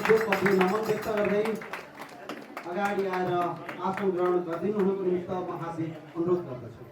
दुःखप्रति नमन व्यक्त गर्दै अगाडि आएर आसन ग्रहण गरिदिनु हुनुको निमित्त म हार्दिक अनुरोध गर्दछु।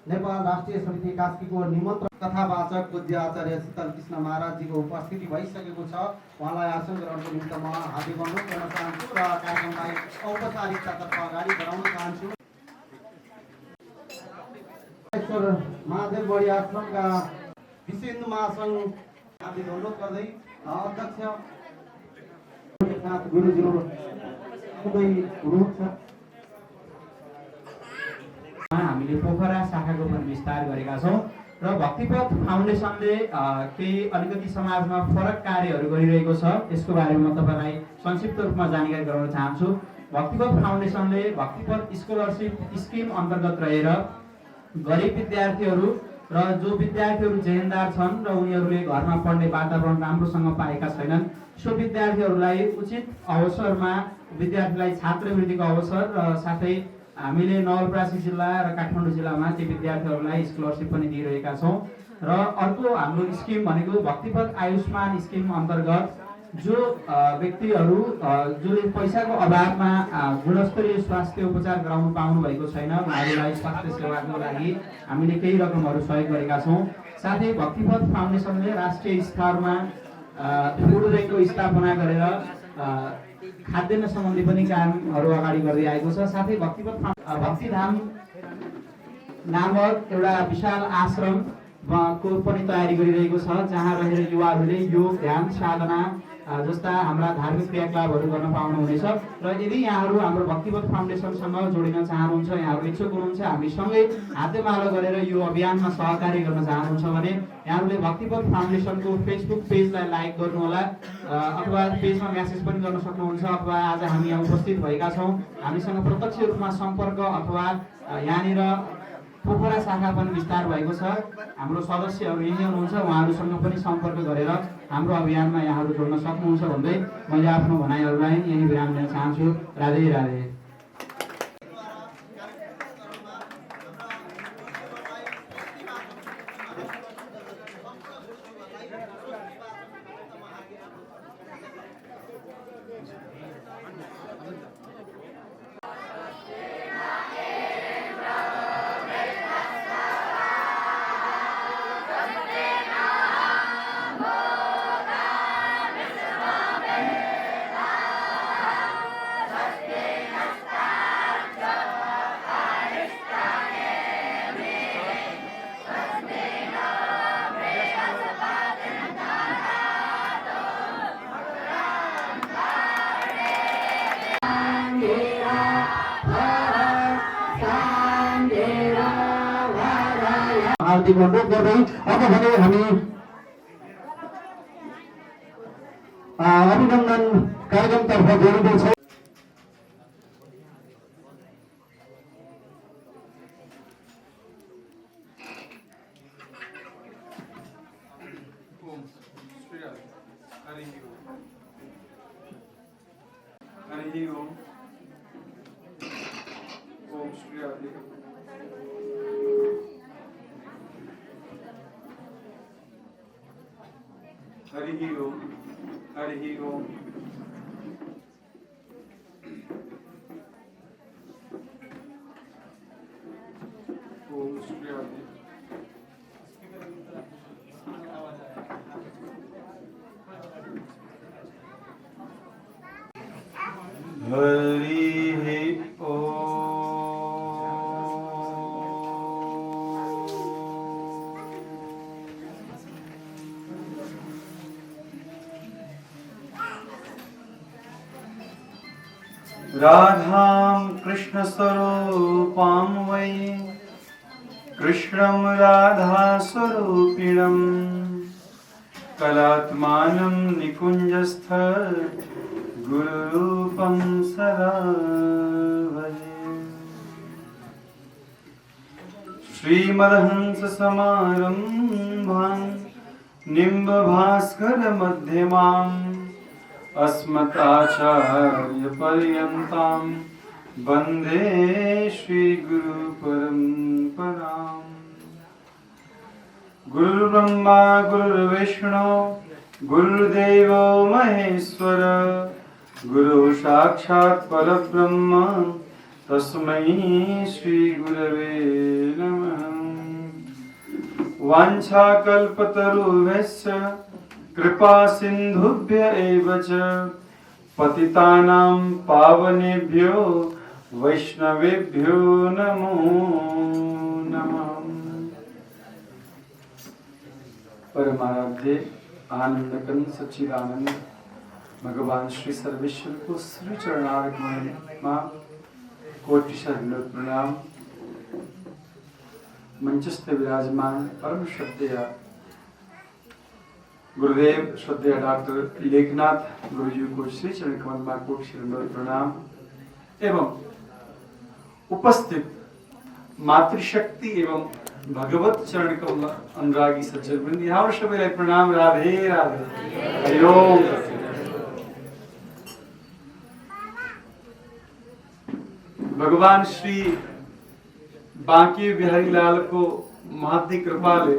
नेपाल राष्ट्रिय समिति कास्कीको निमन्त्रण कथावाचक पूज्य आचार्य शीतल कृष्ण महाराजजीको उपस्थिति भइसकेको छ। उहाँलाई आसन ग्रहणको निमित्त म हार्दिक अनुरोध गर्न चाहन्छु र कार्यक्रमलाई औपचारिकतातर्फ अगाडि बढाउन चाहन्छु। महादेव बढी आश्रमका विश्व हिन्दू महासङ्घ हार्दिक अनुरोध गर्दै अध्यक्ष गुरुज्यू हुनुहुन्छ। हामीले पोखरा शाखाको पनि विस्तार गरेका छौँ र भक्तिपथ फाउन्डेसनले केही अलिकति समाजमा फरक कार्यहरू गरिरहेको छ। यसको बारेमा म तपाईँलाई संक्षिप्त रूपमा जानकारी गराउन चाहन्छु। भक्तिपथ फाउन्डेसनले भक्तिपथ स्कलरसिप स्किम अन्तर्गत रहेर गरिब विद्यार्थीहरू र जो विद्यार्थीहरू जेहेन्दार छन् र उनीहरूले घरमा पढ्ने वातावरण राम्रोसँग पाएका छैनन्, सो विद्यार्थीहरूलाई उचित अवसरमा विद्यार्थीलाई छात्रवृत्तिको अवसर र साथै हामीले नवलपरासी जिल्ला र काठमाडौँ जिल्लामा ती विद्यार्थीहरूलाई स्कलरसिप पनि दिइरहेका छौँ। र अर्को हाम्रो स्किम भनेको भक्तिपथ आयुष्मान स्किम अन्तर्गत जो व्यक्तिहरू जसले पैसाको अभावमा गुणस्तरीय स्वास्थ्य उपचार गराउनु पाउनु भएको छैन, उहाँहरूलाई स्वास्थ्य सेवाको लागि हामीले केही रकमहरू सहयोग गरेका छौँ। साथै भक्तिपथ फाउन्डेसनले राष्ट्रिय स्तरमा फुड ब्याङ्कको स्थापना गरेर खाद्यान्न सम्बन्धी पनि कामहरू अगाडि गर्दै आएको छ। साथै भक्तिधाम नामक एउटा विशाल आश्रम को पनि तयारी गरिरहेको छ, जहाँ रहेर युवाहरूले योग ध्यान साधना जस्ता हाम्रा धार्मिक क्रियाकलापहरू गर्न पाउनुहुनेछ। र यदि यहाँहरू हाम्रो भक्तिपथ फाउन्डेसनसँग जोडिन चाहनुहुन्छ, यहाँहरू इच्छुक हुनुहुन्छ, हामीसँगै हातेमालो गरेर यो अभियानमा सहकार्य गर्न चाहनुहुन्छ भने यहाँहरूले भक्तिपथ फाउन्डेसनको फेसबुक पेजलाई लाइक गर्नुहोला अथवा पेजमा मेसेज पनि गर्न सक्नुहुन्छ। अथवा आज हामी यहाँ उपस्थित भएका छौँ, हामीसँग प्रत्यक्ष रूपमा सम्पर्क अथवा यहाँनिर पोखरा शाखा पनि विस्तार भएको छ, हाम्रो सदस्यहरू यही हुनुहुन्छ, उहाँहरूसँग पनि सम्पर्क गरेर हाम्रो अभियानमा यहाँहरू जोड्न सक्नुहुन्छ भन्दै मैले आफ्नो भनाइहरूलाई यही विराम दिन चाहन्छु। राधे राधे। हार्दिक अनुरोध गर्दै अब भने हामी अभिनन्दन कार्यक्रमतर्फ जोडिँदैछौँ। हरि ओम हरि ओम। ओम श्री हरि। राधां कृष्ण स्वरूपां वै कृष्णं राधा स्वरूपिणं कलात्मानं निकुञ्जस्थ गुरुरूपं सदा भजे। श्रीमदहंस समारंभां निम्बभास्कर मध्यमाम् अस्मदाचार्यपर्यन्तां वन्दे श्रीगुरुपरम्पराम्। गुरुर्ब्रह्मा गुरुर्विष्णु गुरुर्देवो महेश्वर गुरु साक्षात् परब्रह्म तस्मै श्री गुरवे नमः। वाञ्छाकल्पतरुभ्यश्च कृपा सिन्धुभ्य एव च पतितानां पावनेभ्यो वैष्णवेभ्यो नमो नमः। परमाराध्य आनंदकन सच्चिदानंद भगवान श्री सर्वेश्वर को श्री चरणारविंद कोटि शरणों प्रणाम। मंचस्थ विराजमान परम श्रद्धेय गुरुदेव श्रद्धेय डॉक्टर लेखनाथ गुरुजी को श्री चरण कमल में कोटि शरणों प्रणाम एवं उपस्थित मातृशक्ति एवं भगवत चरण कमल अनुरागी सज्जन वृंद यहाँ सबैलाई प्रणाम। राधे राधे हरि ओम। भगवान श्री बांके बिहारी लाल को महती कृपाले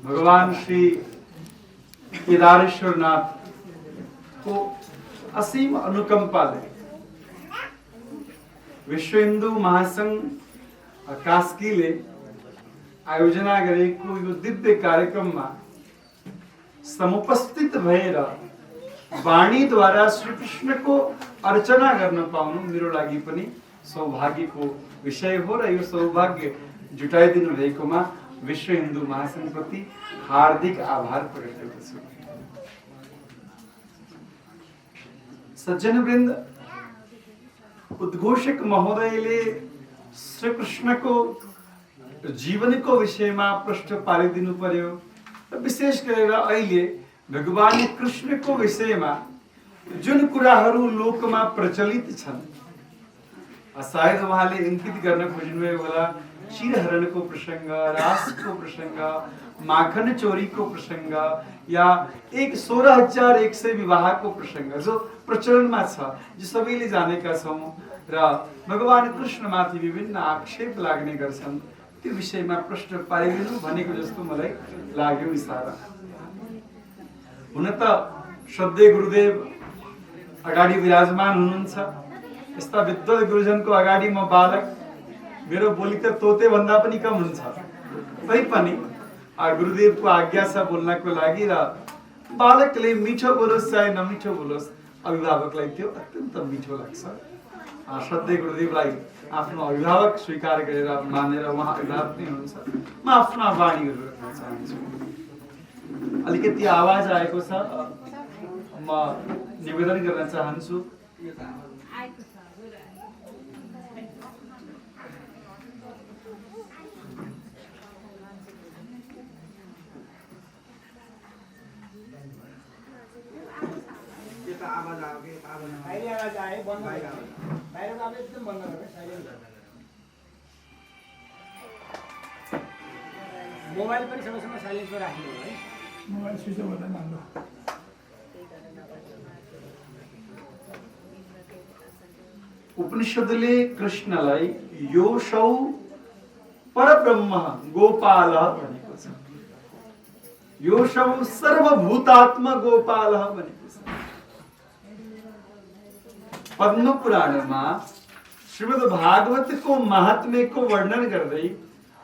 भगवान श्री केदारेश्वर नाथ को असीम अनुकंपाले विश्व हिंदू महासंघ कास्कीले आयोजना गरेको यो दिव्य कार्यक्रममा समुपस्थित भएर वाणीद्वारा श्रीकृष्णको अर्चना गर्न पाउनु मेरो लागि पनि सौभाग्यको विषय हो र यो सौभाग्य जुटाइदिनु भएकोमा विश्व हिन्दू महासंघ प्रति हार्दिक आभार प्रकट गर्दछु। सज्जनवृन्द, उद्घोषक महोदयले श्रीकृष्णको जीवनको विषयमा प्रश्न पारिदिनु पर्यो र विशेष गरेर अहिले भगवान कृष्णको विषयमा जुन कुराहरू लोकमा प्रचलित छन्, सायद उहाँले इंकित गर्न खोज्नुभयो होला चिरहरणको प्रसंग, रासको प्रसंग, माखन चोरीको प्रसंग या 16,100 विवाहको प्रसंग जो प्रचलनमा छ, जो सबैले जानेका छौं र भगवान कृष्णमाथि विभिन्न आक्षेप लाग्ने गर्छन्, त्यो विषयमा प्रश्न पारिदिनु भनेको जस्तो मलाई लाग्यो इशारा। हुन त श्रद्धेय गुरुदेव अगाडि विराजमान हुनुहुन्छ। यस्ता विद्वत गुरुजनको अगाडि म बालक, मेरो बोली त तोते भन्दा पनि कम हुन्छ, तैपनि गुरुदेवको आज्ञा छ बोल्नको लागि र बालकले मिठो बोलोस् चाहे नमिठो बोलोस् अभिभावकलाई त्यो अत्यन्त मिठो लाग्छ। श्रद्धेय गुरुदेवलाई आफ्नो अभिभावक स्वीकार गरेर मानेर उहाँ अभिभावक नै हुनुहुन्छ। म आफ्ना वाणीहरू राख्न चाहन्छु। अलिकति आवाज आएको छ, म निवेदन गर्न चाहन्छु। मोबाइल पनि सबैसँग साइलेन्टमा राख्नु है, मोबाइल स्विच अफ गर्दा राम्रो। उपनिषदले कृष्णलाई योऽसौ परब्रह्म गोपालः भनेको छ। योऽसौ सर्वभूतात्मा गोपालः भनेको छ। पद्म पुराणमा श्रीमद् भागवतको महात्म्यको वर्णन गर्दै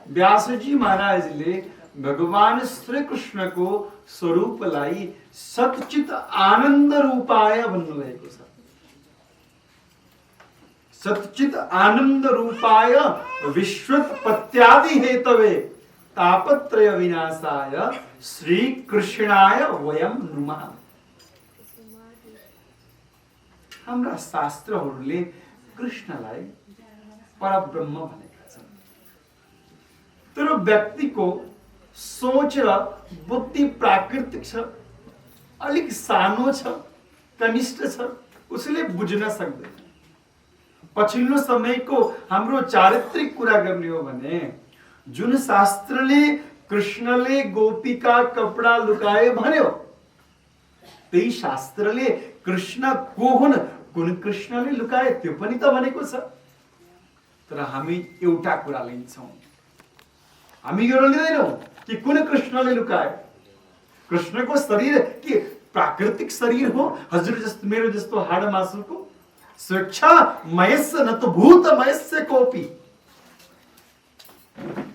व्यासजी महाराजले भगवान श्री कृष्णको स्वरूपलाई सच्चित आनन्द रूपाय भन्नुभएको छ। सच्चित आनंद रूपाय विश्वोत्पत्त्यादि हेतवे तापत्रय विनाशाय श्री कृष्णाय वयम नुमः। हाम्रा शास्त्रहरूले कृष्णलाई परब्रह्म भनेका छन्। तर व्यक्तिको सोच र बुद्धि प्राकृतिक छ, अलिक सानो छ, कनिष्ठ छ, उसले बुझ्न सक्दैन। पछिल्लो समयको हाम्रो चारित्रिक कुरा गर्ने हो भने जुन शास्त्रले कृष्णले गोपीका कपडा लुकाए भन्यो, त्यही शास्त्रले कृष्ण को हुन्, कुन कृष्णले लुकाए त्यो पनि त भनेको छ। तर हामी एउटा कुरा लिन्छौँ, हामी यो लिँदैनौँ कि कुन कृष्णले लुकाए। कृष्णको शरीर के प्राकृतिक शरीर हो? हजुर जस्तो मेरो जस्तो हाड मासुको? स्वेच्छामयस्य न तो भूतमयस्य कोपी।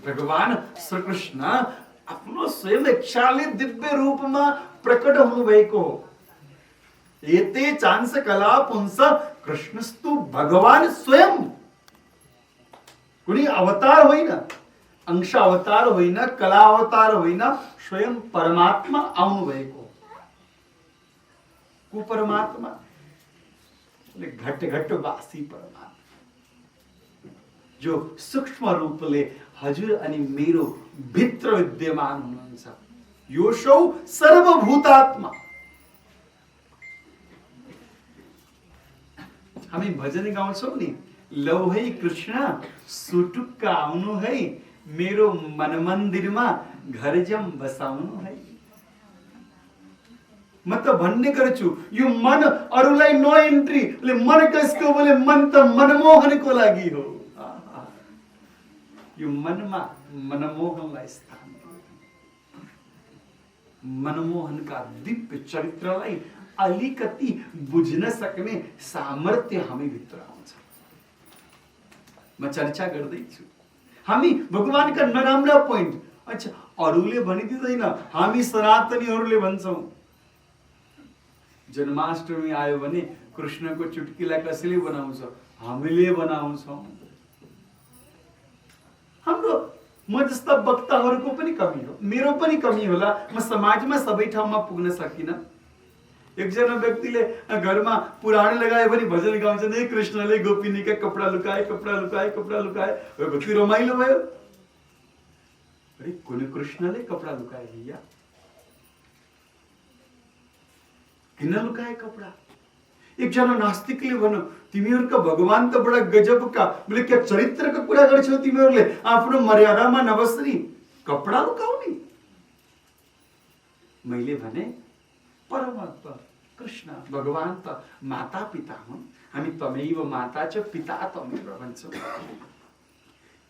भगवान श्री कृष्ण आफ्नो स्वयं इच्छाले दिव्य रूपमा प्रकट हुनुभएको हो। एते चांस कला पुंस कृष्णस्तु भगवान स्वयं। कुनै अवतार होइन, अंश अवतार होइन, कला अवतार होइन, स्वयं परमात्मा आउनु भएको। को परमात्मा? घट घट वासी परमात्मा, जो सूक्ष्म रूपले हजुर अनि मेरो भित्र विद्यमान हुनुहुन्छ। योशौ सर्वभूतात्मा। हामी भजन गाउँछौँ नि, लौ है कृष्ण सुटुक्का आउनु है, मेरो मन मन्दिरमा घर जम बसाउनु है। म त भन्ने गर्छु यो मन अरूलाई नो एन्ट्री। मन कसको बोले मन त मनमोहनको लागि हो। यो मनमा मनमोहनलाई स्थान दियो। मनमोहनका दिव्य चरित्रलाई अलिकति बुझ्न सक्ने सामर्थ्य हामी भित्र आउँछ। म चर्चा गर्दैछु हामी भगवानका नराम्रा पोइन्ट। अच्छा, अरूले भनिदिँदैन, हामी सनातनीहरूले भन्छौँ जन्माष्टमी आयो भने कृष्णको चुटकीलाई कसैले बनाउँछ? हामीले बनाउँछौँ। हाम्रो म जस्ता वक्ताहरूको पनि कमी हो, मेरो पनि कमी होला। म समाजमा सबै ठाउँमा पुग्न सकिनँ। एकजना व्यक्तिले घरमा पुराण लगायो भने भजन गाउँछन्, हे कृष्णले गोपिनीका कपडा लुकाए, कपडा लुकाए, कपडा लुकाए। कति रमाइलो भयो। अरे कुन कृष्णले कपडा लुकाए भैया? किन लुकाए कपडा? एकजना नास्तिकले भन्यो, तिमीहरूका भगवान त बडा गजबका, बोले क्या चरित्रको कुरा गर्छौ तिमीहरूले, आफ्नो मर्यादामा नबस्री कपडा लुकाउने। मैले भने परमात्मा कृष्ण भगवान त माता पिता हुन्। हामी तमैव माता च पिता तमैव भन्छौँ।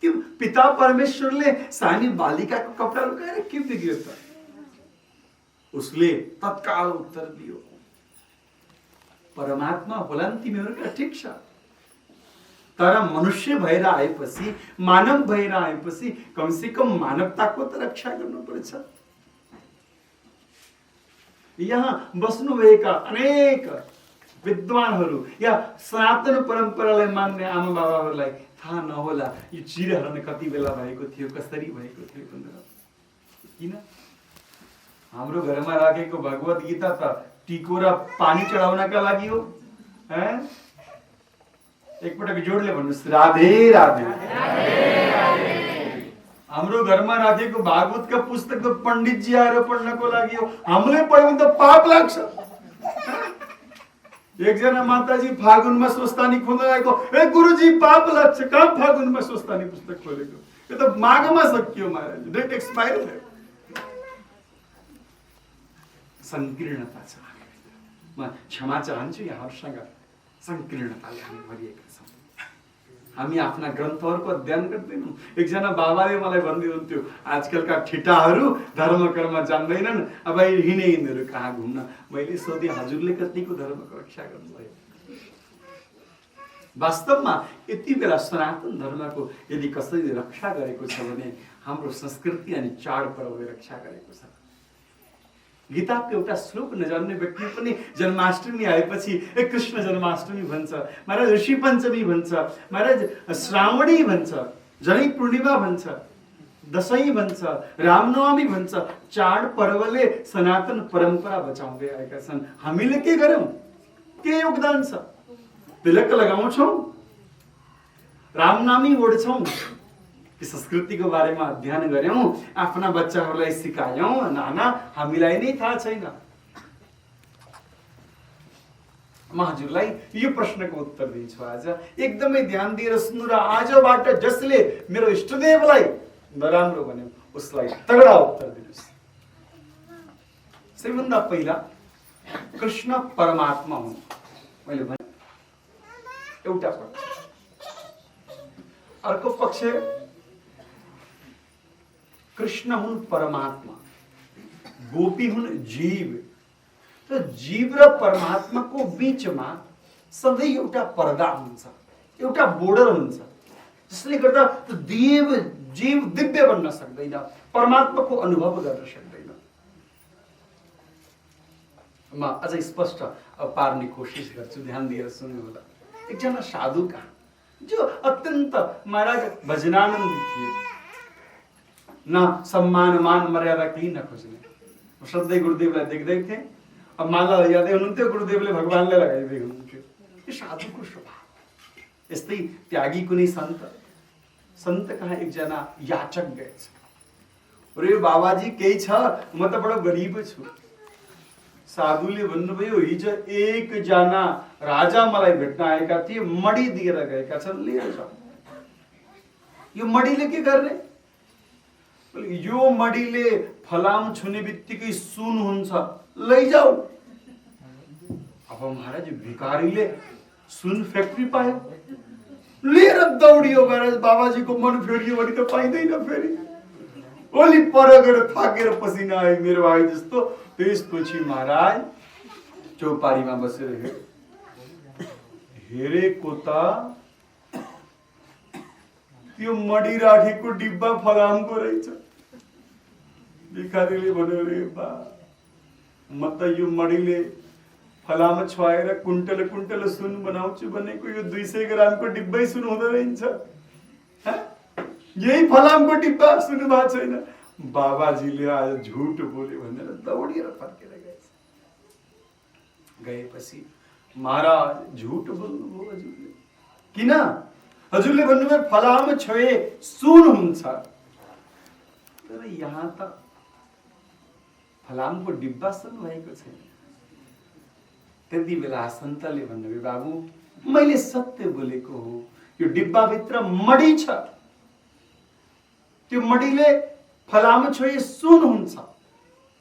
त्यो पिता परमेश्वरले सानी बालिकाको कपडा लुकाएर के बिग्रियो त? उसले तत्काल उत्तर दियो, परमात्मा होला नि तिमीहरूका, ठिक छ, तर मनुष्य भएर आएपछि, मानव भएर आएपछि कमसे कम मानवताको त रक्षा गर्नुपर्छ। यहाँ बस्नुभएका अनेक विद्वानहरू या सनातन परम्परालाई मान्ने आमा बाबाहरूलाई थाहा नहोला यो चिरहरण कति बेला भएको थियो, कसरी भएको थियो भनेर। किन? हाम्रो घरमा राखेको भगवत गीता त टिको र पानी चढाउनका लागि हो। एकपटक जोडले भन्नुहोस्, राधे राधे। हाम्रो घरमा राखेको भागवतका पुस्तक त पण्डितजी आएर पढ्नको लागि हो। हामीले पढ्यो भने त पाप लाग्छ। एकजना माताजी फागुनमा स्वस्तानी खोल्न गएको, ए गुरुजी पाप लाग्छ। कहाँ फागुनमा स्वस्तानी पुस्तक खोलेको? यो त माघमा सकियो महाराज, डेट एक्सपायर भयो। संकीर्णता छ। म क्षमा चाहन्छु यहाँहरूसँग, संकीर्णताले हामी भरिएका छौँ। हामी आफ्ना ग्रन्थहरूको अध्ययन गर्दैनौँ। एकजना बाबाले मलाई भन्दिनुहुन्थ्यो, आजकलका ठिटाहरू धर्म कर्म जान्दैनन्, अब हिँडे यिनीहरू कहाँ घुम्न। मैले सोधेँ, हजुरले कतिको धर्मको रक्षा गर्नुभयो? वास्तवमा यति बेला सनातन धर्मको यदि कसैले रक्षा गरेको छ भने हाम्रो संस्कृति अनि चाडपर्वले रक्षा गरेको छ। गीताको एउटा श्लोक नजान्ने व्यक्ति पनि जन्माष्टमी आएपछि एक कृष्ण जन्माष्टमी भन्छ, महाराज ऋषि पञ्चमी भन्छ, महाराज श्रावणी भन्छ, जनै पूर्णिमा भन्छ, दशैं भन्छ, रामनवमी भन्छ। चाड पर्वले सनातन परम्परा बचाउँदै आएका छन्। हामीले के गर्यौं? के योगदान छ? तिलक लगाउँछौं, रामनामी ओढ्छौं, कि संस्कृतिको बारेमा अध्ययन गर्यौं, आफ्ना बच्चाहरूलाई सिकायौं? नाना, हामीलाई नै थाहा छैन। म हजुरलाई यो प्रश्नको उत्तर दिन्छु आज। एकदमै ध्यान दिएर सुन्नु र आजबाट जसले मेरो इष्टदेवलाई नराम्रो भन्यो उसलाई तगडा उत्तर दिनुहोस्। सबैभन्दा पहिला कृष्ण परमात्मा हुन्, मैले भने एउटा पक्ष। अर्को पक्ष कृष्ण हुन् परमात्मा, गोपी हुन् जीव। र जीव र परमात्माको बीचमा सधैँ एउटा पर्दा हुन्छ, एउटा बोर्डर हुन्छ, जसले गर्दा त्यो जीव दिव्य बन्न सक्दैन, परमात्माको अनुभव गर्न सक्दैन। म अझै स्पष्ट पार्ने कोसिस गर्छु, ध्यान दिएर सुन्नु होला। एकजना साधु कहाँ जो अत्यन्त महाराज भजनानन्दी थिए, न सम्मान मान मर्यादा केही नखोज्ने। सधैँ गुरुदेवलाई देख्दै थिए, अब माला यादै हुनुहुन्थ्यो, गुरुदेवले भगवानलाई लगाइदिँदै हुनुहुन्थ्यो। यो साधुको स्वभाव। यस्तै त्यागी कुनै सन्त कहाँ एकजना याचक गएछ। अरे बाबाजी केही छ, म त बडो गरिब छु। साधुले भन्नुभयो हिजो एकजना राजा मलाई भेट्न आएका थिए, मडी दिएर गएका छन्, लिएर जाऊ। यो मडीले के गर्ने? यो मडीले फलाम छुने बित्तिकै सुन हुन्छ, लैजाऊ। अब महाराज भिखारीले सुन फ्याक्ट्री पायो, लिएर दौडियो गएर बाबाजीको मन फेरियो भने त पाइँदैन फेरि। ओली पर गएर थाकेर पसिना आयो मेरो भाइ जस्तो। त्यसपछि महाराज चौपारीमा बसेर हेरेको त त्यो मडी राखेको डिब्बा फलामको रहेछ। भिखारीले भन्यो रे बा, म त यो मडीले फलाम छुवाएर कुन्टल कुन्टल सुन बनाउँछु भनेको यो 200 ग्रामको डिब्बै सुन हुँदो रहेछ। यही फलामको डिब्बा सुन्नु भएको छैन। बाबाजीले आज झुट बोल्यो भनेर दौडिएर फर्केर गएपछि महाराज झुट बोल्नुभयो हजुरले। किन? हजुरले भन्नुभयो फलाम छोए सुन हुन्छ, तर यहाँ त फलामको डिब्बा सुन भएको छैन। त्यति बेला सन्तले भन्नुभयो बाबु मैले सत्य बोलेको हो, यो डिब्बाभित्र मडी छ, त्यो मडीले फलाम छोए सुन हुन्छ।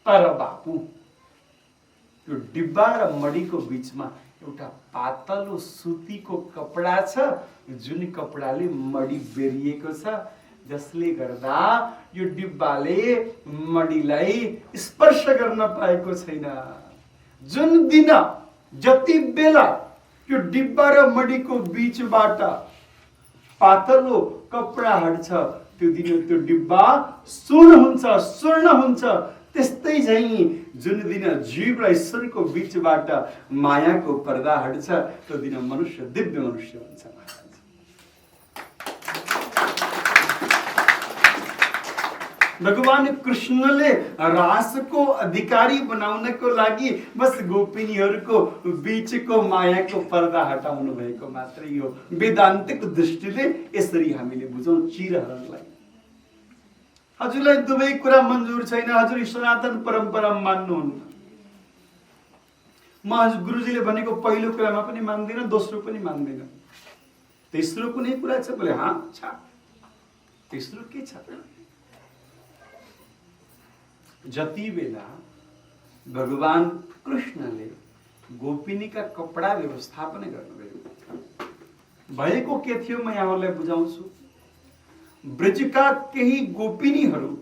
तर बाबु यो डिब्बा र मडीको बीचमा एउटा पातलो सुतीको कपडा छ, जुन कपडाले मडी बेरिएको छ, जसले गर्दा यो डिब्बाले मडीलाई स्पर्श गर्न पाएको छैन। जुन दिन जति बेला यो डिब्बा र मडीको बीचबाट पातलो कपडा हट्छ, त्यो दिन त्यो डिब्बा सुन हुन्छ, स्वर्ण हुन्छ। त्यस्तै झैं जुन दिन जीव र ईश्वरको बीचबाट मायाको पर्दा हट्छ, त्यो दिन मनुष्य दिव्य मनुष्य हुन्छ। भगवान कृष्णले रासको अधिकारी बनाउनको लागि बस गोपिनीहरूको बीचको मायाको पर्दा हटाउनु भएको मात्रै हो। वेदान्तिक दृष्टिले यसरी हामीले बुझौं चिरहरुलाई। हजुरलाई दुवै कुरा मन्जुर छैन, हजुर सनातन परम्परा मान्नुहुन्न। म गुरुजीले भनेको पहिलो कुरामा पनि मान्दिन, दोस्रो पनि मान्दिन। तेस्रो कुनै कुरा छ बोले हाँ छ। तेस्रो के छ? जति बेला भगवान कृष्णले गोपिनीका कपडा व्यवस्थापन गर्नुभयो, भएको के थियो म यहाँहरूलाई बुझाउँछु। ब्रजका केही गोपिनीहरू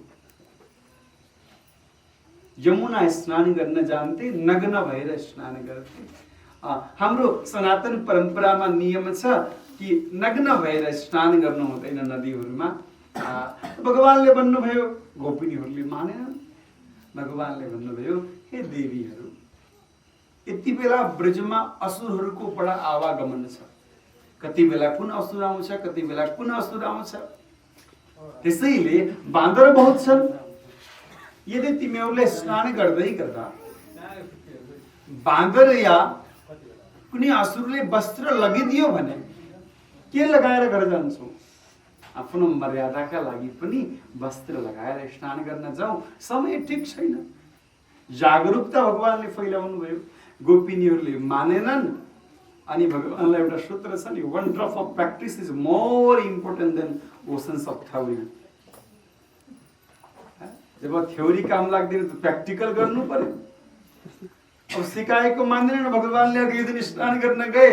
यमुना स्नान गर्न जान्थे, नग्न भएर स्नान गर्थे। हाम्रो सनातन परम्परामा नियम छ कि नग्न भएर स्नान गर्नु हुँदैन नदीहरूमा। भगवानले भन्नुभयो, गोपिनीहरूले मानेनन्। भगवानले भन्नुभयो, हे देवीहरू, यति बेला ब्रजमा असुरहरूको बडा आवागमन छ। कति बेला कुन असुर आउँछ, कति बेला कुन असुर आउँछ। त्यसैले बाँदर बहुत छन्। यदि तिमीहरूले स्नान गर्दै गर्दा बाँदर या कुनै असुरले वस्त्र लगिदियो भने के लगाएर घर जान्छौ? आफ्नो मर्यादाका लागि पनि वस्त्र लगाएर स्नान गर्न जाऊ। समय ठिक छैन। जागरूकता भगवानले फैलाउनु भयो। गोपिनीहरूले मानेनन्, अनि भगवानलाई एउटा सूत्र छ नि, one drop of practice is more important than oceans of theory. जब थ्योरी काम लाग्दैन त प्र्याक्टिकल गर्नु पर्यो। अब सिकाएको मान्दैन, भगवानले अघि दिन स्नान गर्न गए,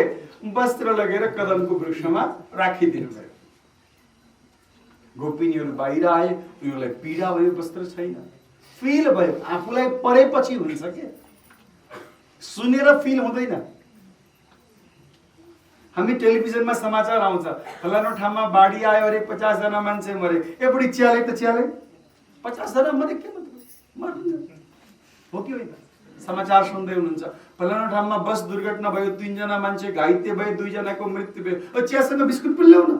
वस्त्र लगेर कदमको वृक्षमा राखिदिनु भयो। गोपिनीहरू बाहिर आए, उनीहरूलाई पीडा भयो, वस्त्र छैन। फिल भयो, आफूलाई परेपछि हुन्छ के, सुनेर फिल हुँदैन। हामी टेलिभिजनमा समाचार आउँछ, फलानु ठाउँमा बाढी आयो अरे 50 जना मान्छे मरे, ए बुढी च्याले त च्याले, 50 जना मरे, के मतलब मर्नु हो कि होइन? समाचार सुन्दै हुनुहुन्छ, फलानु ठाउँमा बस दुर्घटना भयो, 3 जना मान्छे घाइते भए, 2 जनाको मृत्यु भयो, चियासँग बिस्कुट पनि ल्याउन।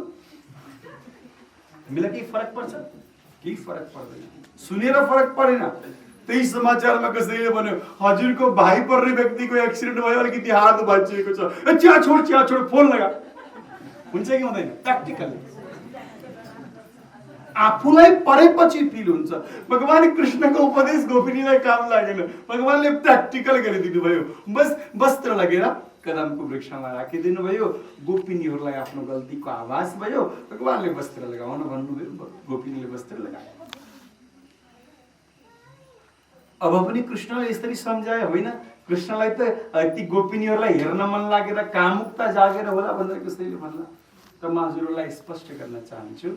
हामीलाई केही फरक पर्छ? केही फरक पर्दैन, सुनेर फरक परेन। त्यही समाचारमा कसैले भन्यो हजुरको भाइ पर्ने व्यक्तिको एक्सिडेन्ट भयो, अलिकति हात भाँचिएको छ, चिया छोड फोन लगा, हुन्छ कि हुँदैन? प्र्याक्टिकल आफूलाई परेपछि फिल हुन्छ। भगवान कृष्णको उपदेश गोपिनीलाई काम लागेन, भगवानले प्र्याक्टिकल गरिदिनु भयो। बस वस्त्र लगेर कदमको वृक्षमा राखिदिनु भयो। गोपिनीहरूलाई आफ्नो गल्तीको आभास भयो, भगवानले वस्त्र लगाउन भन्नुभयो, गोपिनीले वस्त्र लगाए। अब पनि कृष्णले यसरी सम्झाए होइन? कृष्णलाई त ती गोपिनीहरूलाई हेर्न मन लागेर कामुकता जागेर होला भनेर कसैले भन्ला। त म हजुरहरूलाई स्पष्ट गर्न चाहन्छु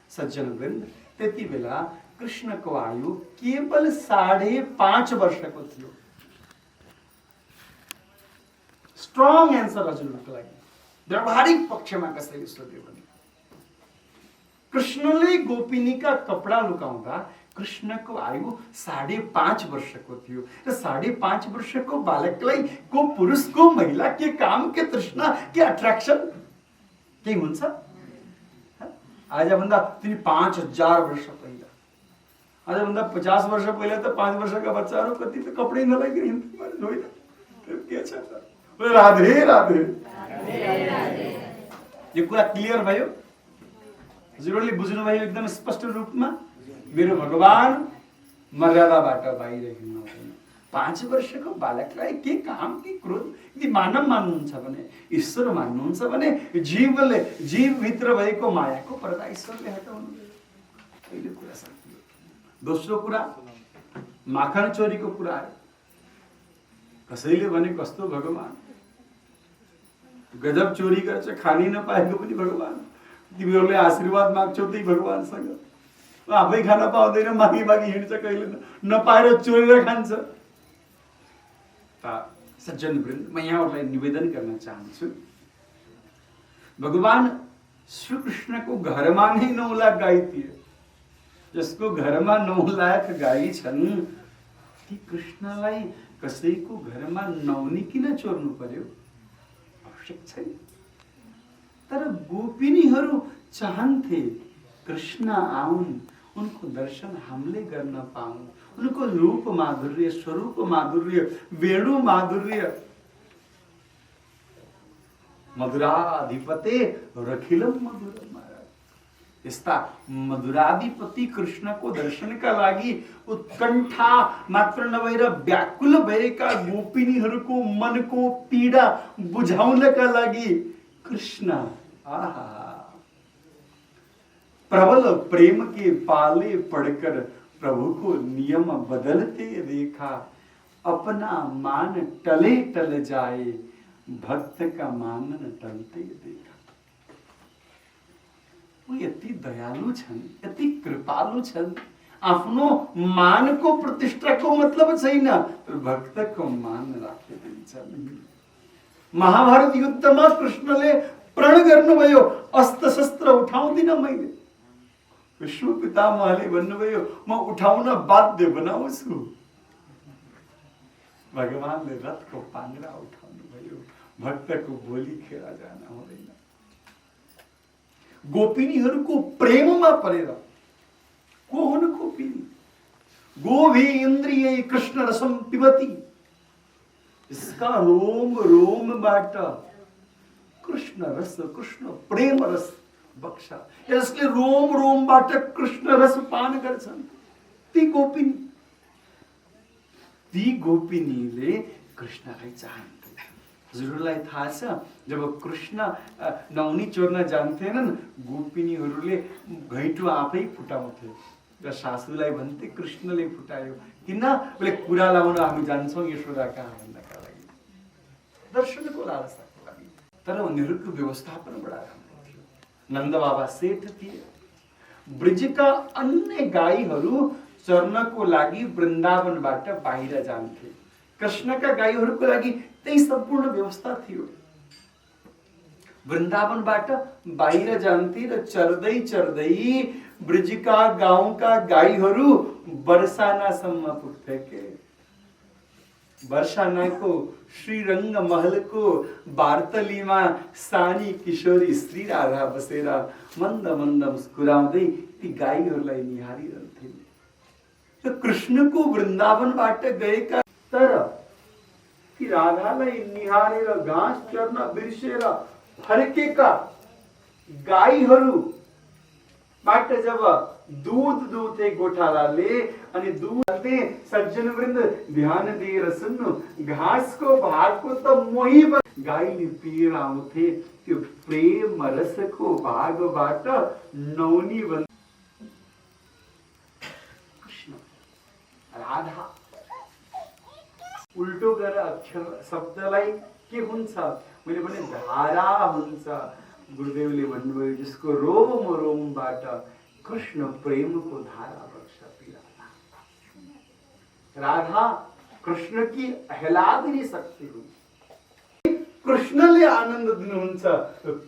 सज्जनवृन्द, त्यति बेला कृष्णको आयु केवल 5.5 वर्षको थियो। स्ट्रङ एन्सर हजुरहरूको लागि, व्यावहारिक पक्षमा कसैले सोध्यो भने, कृष्णले गोपिनीका कपडा लुकाउँदा कृष्णको आयु 5.5 वर्षको थियो। र 5.5 वर्षको बालकलाई को पुरुष को महिला के काम के तृष्णा के अट्र्याक्सन के हुन्छ? आजभन्दा 5000 वर्ष पहिला, आजभन्दा 50 वर्ष पहिला त 5 वर्षका बच्चाहरू कति त कपडै नलाइकन हिँड्थे होइन? के छ त? राधे राधे। यो कुरा क्लियर भयो? हजुरहरूले बुझ्नुभयो एकदम स्पष्ट रूपमा? मेरो भगवान मर्यादाबाट बाहिर हिँड्नु हुँदैन। 5 वर्षको बालकलाई के काम के क्रोध? यदि मानव मान्नुहुन्छ भने, ईश्वर मान्नुहुन्छ भने, जीवले जीवभित्र भएको मायाको पर्दा ईश्वरले हटाउनु पहिलो कुरा सकियो। दोस्रो कुरा माखन चोरीको कुरा आयो। कसैले भने कस्तो भगवान, गजब चोरी गर्छ, खानै नपाएको पनि भगवान, तिमीहरूले आशीर्वाद माग्छौ त्यही भगवानसँग, आफै खान पाउँदैन, मागी मागी हिँड्छ, कहिले नपाएर चोरेर खान्छ। सज्जनवृन्द, म यहाँहरूलाई निवेदन गर्न चाहन्छु, भगवान श्रीकृष्णको घरमा नै 9 लाख गाई थिए। जसको घरमा 9 लाख गाई छन्, ती कृष्णलाई कसैको घरमा नौनी किन चोर्नु पर्यो? आवश्यक छैन। तर गोपिनीहरू चाहन्थे कृष्ण आउन्, उनको दर्शन हामीले गर्न पाऊँ, उनको रूप माधुर्य, स्वरूप माधुर्य, वेणु माधुर्य। मधुराधिपते रखिलम मधुरम। यस्ता मधुराधिपति कृष्णको दर्शनका लागि उत्कण्ठा मात्र नभएर व्याकुल भएका गोपिनीहरूको मनको पीडा बुझाउनका लागि कृष्ण आहा प्रबल प्रेम के पाले पढ़कर प्रभु को नियम बदलते देखा, अपना मान टले टल जाए, भक्त का मानन टलते देखा। वो यति दयालु छन्, यति कृपालु छन्, आफ्नो मानको प्रतिष्ठाको मतलब छैन, भक्तको मान राखिदिन्छन्। महाभारत युद्धमा कृष्णले प्रण गर्नुभयो, अस्त्र शस्त्र उठाउँदिन मैले। विष्णु पितामहले भन्नुभयो, म उठाउन बाध्य बनाउँछु। भगवानले रथको पाङ्ग्रा उठाउनु भयो, भक्तको बोली खेला जान हुँदैन। गोपिनीहरूको प्रेममा परेर, को हुन् गोपिनी? गोभी इन्द्रिय कृष्ण रसम पिबती। इसका रोम रोमबाट कृष्ण रस, कृष्ण प्रेम रस बक्सा, यसले रोम रोमबाट कृष्ण रस पान गर्छन्। ती गोपिनीले कृष्णलाई चाहन्थे। हजुरहरूलाई थाहा छ जब कृष्ण नौनी चोर्न जान्थेनन् गोपिनीहरूले घैँटो आफै फुटाउँथे र सासूलाई भन्थे कृष्णले फुटायो किन बोले कुरा लाउन हामी जान्छौँ यशोदा कहाँ भन्नका लागि दर्शनको लालसाको लागि तर उनीहरूको व्यवस्थापन बडा राम्रो थियो नन्द बाबा सेठ थिए ब्रजका अन्य गाईहरू चर्नको लागि वृन्दावनबाट बाहिर जान्थे कृष्णका गाईहरूको लागि त्यही सम्पूर्ण व्यवस्था थियो वृन्दावनबाट बाहिर जान्थे र चर्दै चर्दै ब्रजका गाउँका गाईहरू बरसानासम्म पुग्थे के बरसानाको श्रीरंग महलको बार्तलीमा सानी किशोरी श्री राधा बसेर मन्द मन्द मुस्कुराउँदै ती गाईहरूलाई निहारिरहन्थे र कृष्णको वृन्दावनबाट गएका तर ती राधालाई निहारेर घाँस चर्न बिर्सेर फर्केका गाईहरूबाट जब दूध दुथे गोठालाले अनि दूधले सज्जन वृन्द ध्यान दिएर सुन्नु घाँसको भागको त मोही गाईले पिएर आउँथे त्यो प्रेम रसको भागबाट नौनी कृष्ण राधा उल्टो गरेर अक्षर शब्दलाई के हुन्छ मैले भने धारा हुन्छ गुरुदेवले भन्नुभयो जसको रोम रोमबाट कृष्ण प्रेमको धारा बग्छ पिराना राधा कृष्ण की आह्लादिनी शक्ति हुन् कृष्णले आनन्द दिनुहुन्छ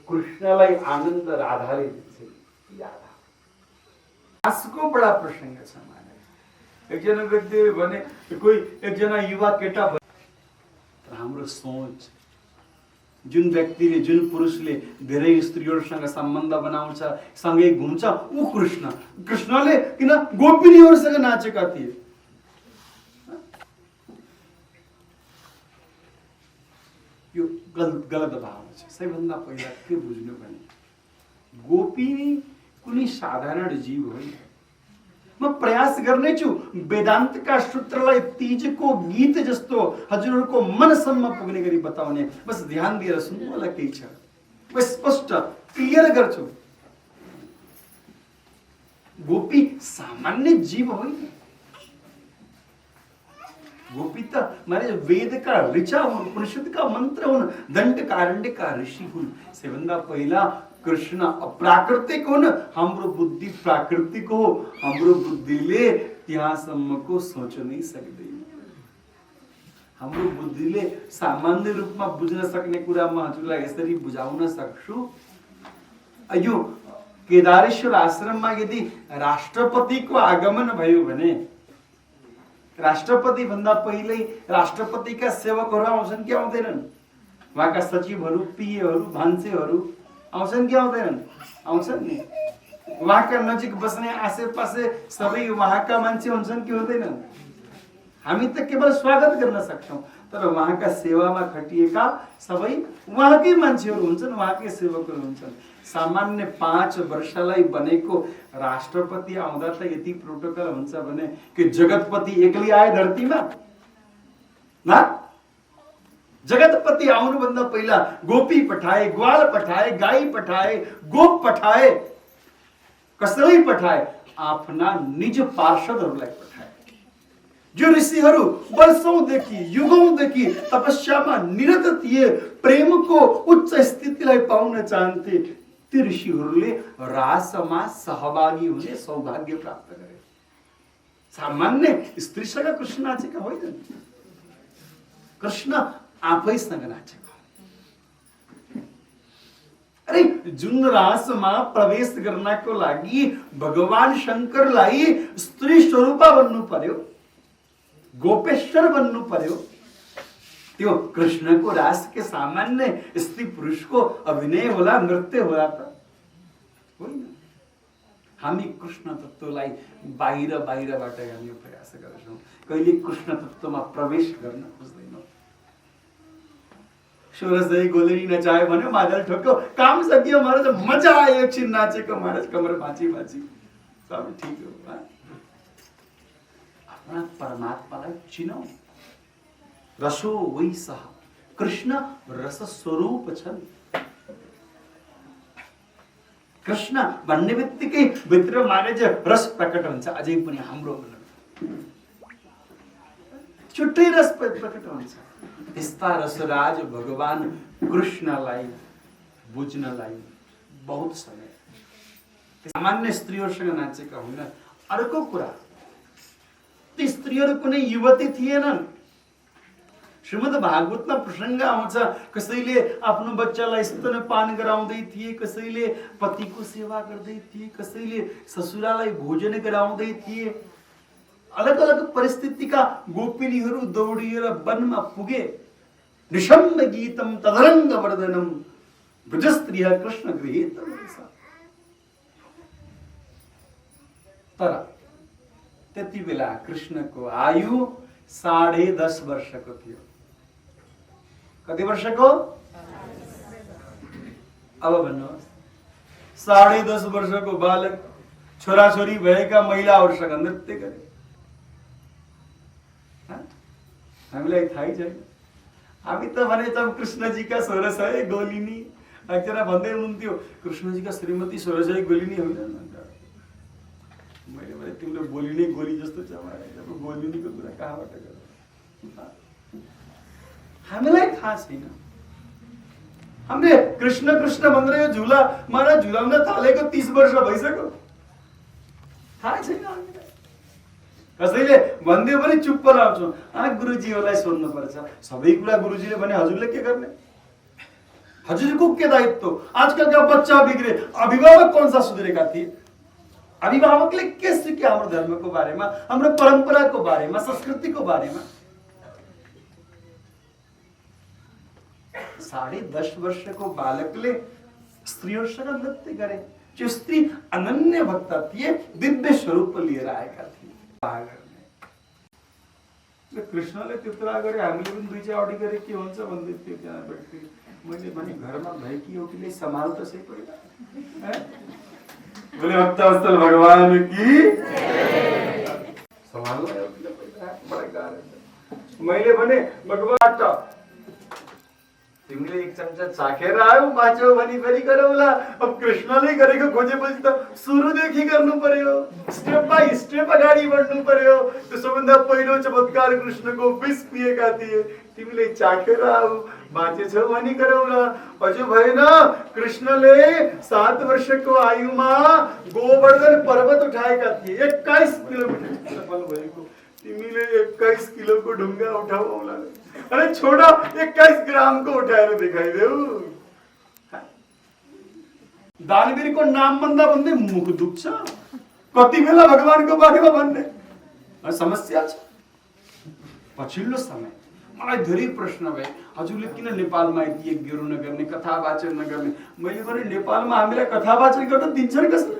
कृष्णलाई आनन्द राधाले दिन्छ आजको बडा प्रसंग छ एकजना व्यक्तिले भने कोही एकजना युवा केटा हाम्रो सोच जुन व्यक्तिले जुन पुरुषले धेरै स्त्रीहरूसँग सम्बन्ध बनाउँछ सँगै घुम्छ ऊ कृष्णले किन गोपिनीहरूसँग नाचेका थिए यो गलत भावना छ सबैभन्दा पहिला के बुझ्नु भने गोपिनी कुनै साधारण जीव होइन म प्रयास गर्नेछु वेदान्तका सूत्रलाई तीजको गीत जस्तो हजुरहरूको मनसम्म पुग्ने गरी बताउने बस ध्यान दिएर सुन्नु होला केही छ म स्पष्ट क्लियर गर्छु गोपी सामान्य जीव होइन गोपी त मारे वेदका ऋचा हुन् उपनिषदका मन्त्र हुन् दण्डकारण्यका ऋषि हुन् सबैभन्दा पहिला कृष्ण अप्राकृतिक हुन् हाम्रो बुद्धि प्राकृतिक हो हाम्रो बुद्धिले त्यहाँसम्मको सोच नै सक्दैन हाम्रो बुद्धिले सामान्य रूपमा बुझ्न सक्ने कुरा म हजुरलाई यसरी बुझाउन सक्छु यो केदारेश्वर आश्रममा यदि राष्ट्रपतिको आगमन भयो भने राष्ट्रपति भन्दा पहिल्यै राष्ट्रपतिका सेवकहरू आउँछन् कि आउँदैनन् उहाँका सचिवहरू पिएहरू भान्सेहरू आउँछन् कि आउँदैनन् आउँछन् नि उहाँका नजिक बस्ने आसेपासे सबै उहाँका मान्छे हुन्छन् कि हुँदैनन् हामी त केवल स्वागत गर्न सक्छौं तर उहाँका सेवामा खटिएका सबै उहाँकै मान्छेहरू हुन्छन् उहाँकै सेवकहरू हुन्छन् सामान्य 5 वर्षलाई बनेको राष्ट्रपति आउँदा त यति प्रोटोकल हुन्छ भने कि जगतपति एक्लै आए धरतीमा न जगतपति आउनुभन्दा पहिला गोपी पठाए ग्वाल पठाए गाई पठाए गोप पठाए कसैलाई पठाए आफ्ना निज पार्षदहरूलाई पठाए जो ऋषिहरू वर्षौंदेखि युगौंदेखि तपस्यामा निरत थिए प्रेमको उच्च स्थितिलाई पाउन चाहन्थे ती ऋषिहरूले रासमा सहभागी हुने सौभाग्य प्राप्त गरे सामान्य स्त्रीसँग कृष्ण नाचेका होइनन् कृष्ण आफैसँग नाचेका अरे जुन रासमा प्रवेश गर्नको लागि भगवान शंकरलाई स्त्री स्वरूपा बन्नु पर्यो गोपेश्वर बन्नु पर्यो त्यो कृष्णको रास के सामान्य स्त्री पुरुषको अभिनय होला नृत्य होला त होइन हामी कृष्ण तत्त्वलाई बाहिरबाट हामी प्रयास गर्छौं कहिले कृष्ण तत्त्वमा प्रवेश गर्न खोज्दैनौं सूरजै गोलेरी नचायो भने मादल ठोक्यो काम सकियो महाराज मजा आयो एकछिन नाचेको महाराज कमर भाँची सब ठीक हो अपना परमात्मालाई चिनौ रसो वै सह कृष्ण रस स्वरूप छन्। कृष्ण भन्ने बित्तिकै भित्र माने चाहिँ रस प्रकट हुन्छ। अझै पनि हाम्रो छुट्टै रस प्रकट हुन्छ। त्यस्ता रसराज भगवान कृष्णलाई बुझ्नलाई बहुत समय, सामान्य स्त्रीहरूसँग नाचेका हुन्। अर्को कुरा, ती स्त्रीहरू कुनै युवती थिएनन्। श्रीमद् भागवतमा प्रसङ्ग आउँछ, कसैले आफ्नो बच्चालाई स्तनपान गराउँदै थिए, कसैले पतिको सेवा गर्दै थिए, कसैले ससुरालाई भोजन गराउँदै थिए। अलग अलग परिस्थितिका गोपिनीहरू दौडिएर वनमा पुगे। निशम्ब गीतम तदरङ्ग वर्धनम ब्रजस्त्रिया कृष्ण गृहीत। तर त्यति बेला कृष्णको आयु 10.5 वर्षको थियो। कति वर्षको? अब भन्नुहोस्, 10.5 वर्षको बालक छोराछोरी भएका महिलाहरूसँग नृत्य गरे। हामीलाई थाहै छैन। हामी त भनेछौँ कृष्णजीका 1600 गोलिनी। एकजना भन्दै हुनुहुन्थ्यो, कृष्णजीका श्रीमती 1600 गोलिनी होइन। मैले भने तिम्रो गोली नै गोली जस्तो छ। गोलिनीको कुरा कहाँबाट गर? हामीलाई थाहा छैन। हामीले कृष्ण कृष्ण भनेर यो झुलामा झुलाउन थालेको 30 वर्ष भइसक्यो। थाहा छैन हामीलाई। कसैले भनिदियो भने चुप्प लाउँछौँ। गुरुजीहरूलाई सोध्नुपर्छ। सबै कुरा गुरुजीले भने हजुरले के गर्ने? हजुरको के दायित्व? आजकल का बच्चा बिग्रे, अभिभावक कौन सा सुधरेका थिए? अभिभावकले के सिके हाम्रो धर्मको बारेमा, हाम्रो परम्पराको बारेमा, संस्कृतिको बारेमा? 10.5 वर्षको बालकले स्त्रीहरूसँग नृत्य गरे। त्यो स्त्री अनन्य भक्त थिए, दिव्य स्वरूप लिएर आएका थिए। कृष्णले त्यत्रा गरे, हामीले पनि 2-4 गरे के हुन्छ भन्दै थियो एकजना व्यक्ति। मैले भने घरमा भएकी एउटीले सम्हाल त सही परेन। बोले भक्तवत्सल भगवान की सम्हाल्न एउटीले पहिला बडा गाह्रो। मैले भने भगवान तिमीले 1 चम्चा चाखेर आयौ, बाँच्यौ भने फेरि गरौँला। अब कृष्णले गरेको खोजेपछि त सुरुदेखि गर्नु पर्यो, स्टेप बाई स्टेप अगाडि बढ्नु पर्यो। त्यो सबभन्दा पहिलो चमत्कार कृष्णको विष पिएका थिए। तिमीले चाखेर आऊ, बाँचेछौ भने गरौँला। अझ भएन, कृष्णले 7 वर्षको आयुमा गोवर्धन पर्वत उठाएका थिए। 21 किलोमिटर सफल भएको। तिमीले 21 किलोको ढुङ्गा उठाऊ होला। अरे छोडो, 21 ग्रामको उठाएर देखाइदेऊ। दानवीरको नाम भन्दा भन्दै मुख दुख्छ। कति बेला भगवानको बारेमा भन्ने समस्या छ। पछिल्लो समय मलाई धेरै प्रश्न भए, हजुरले किन नेपालमा यज्ञहरू नगर्ने, कथा वाचन नगर्ने? मैले भने नेपालमा हामीलाई कथा वाचन गर्न दिन्छन् कसले?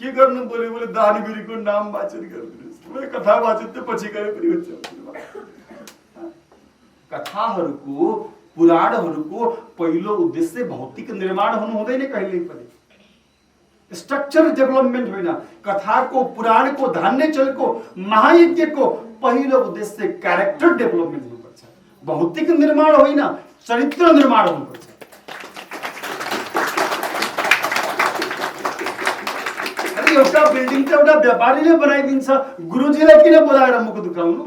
के गर्नु बोले? बोले दानवीरको नाम वाचन गर्दिनुहोस्। मैले कथा वाचन त पछि गरे पनि हुन्छ। कथाहरूको, पुराणहरूको पहिलो उद्देश्य भौतिक निर्माण हुनु हुँदैन कहिल्यै पनि। स्ट्रक्चर डेभलपमेन्ट होइन। कथाको, पुराणको, धान्यचलको, महायज्ञको पहिलो उद्देश्य क्यारेक्टर डेभलपमेन्ट हुनुपर्छ। भौतिक निर्माण होइन, चरित्र निर्माण हुनुपर्छ। एउटा बिल्डिङ त एउटा व्यापारीले बनाइदिन्छ, गुरुजीलाई किन बोलाएर मुख दुखाउनु?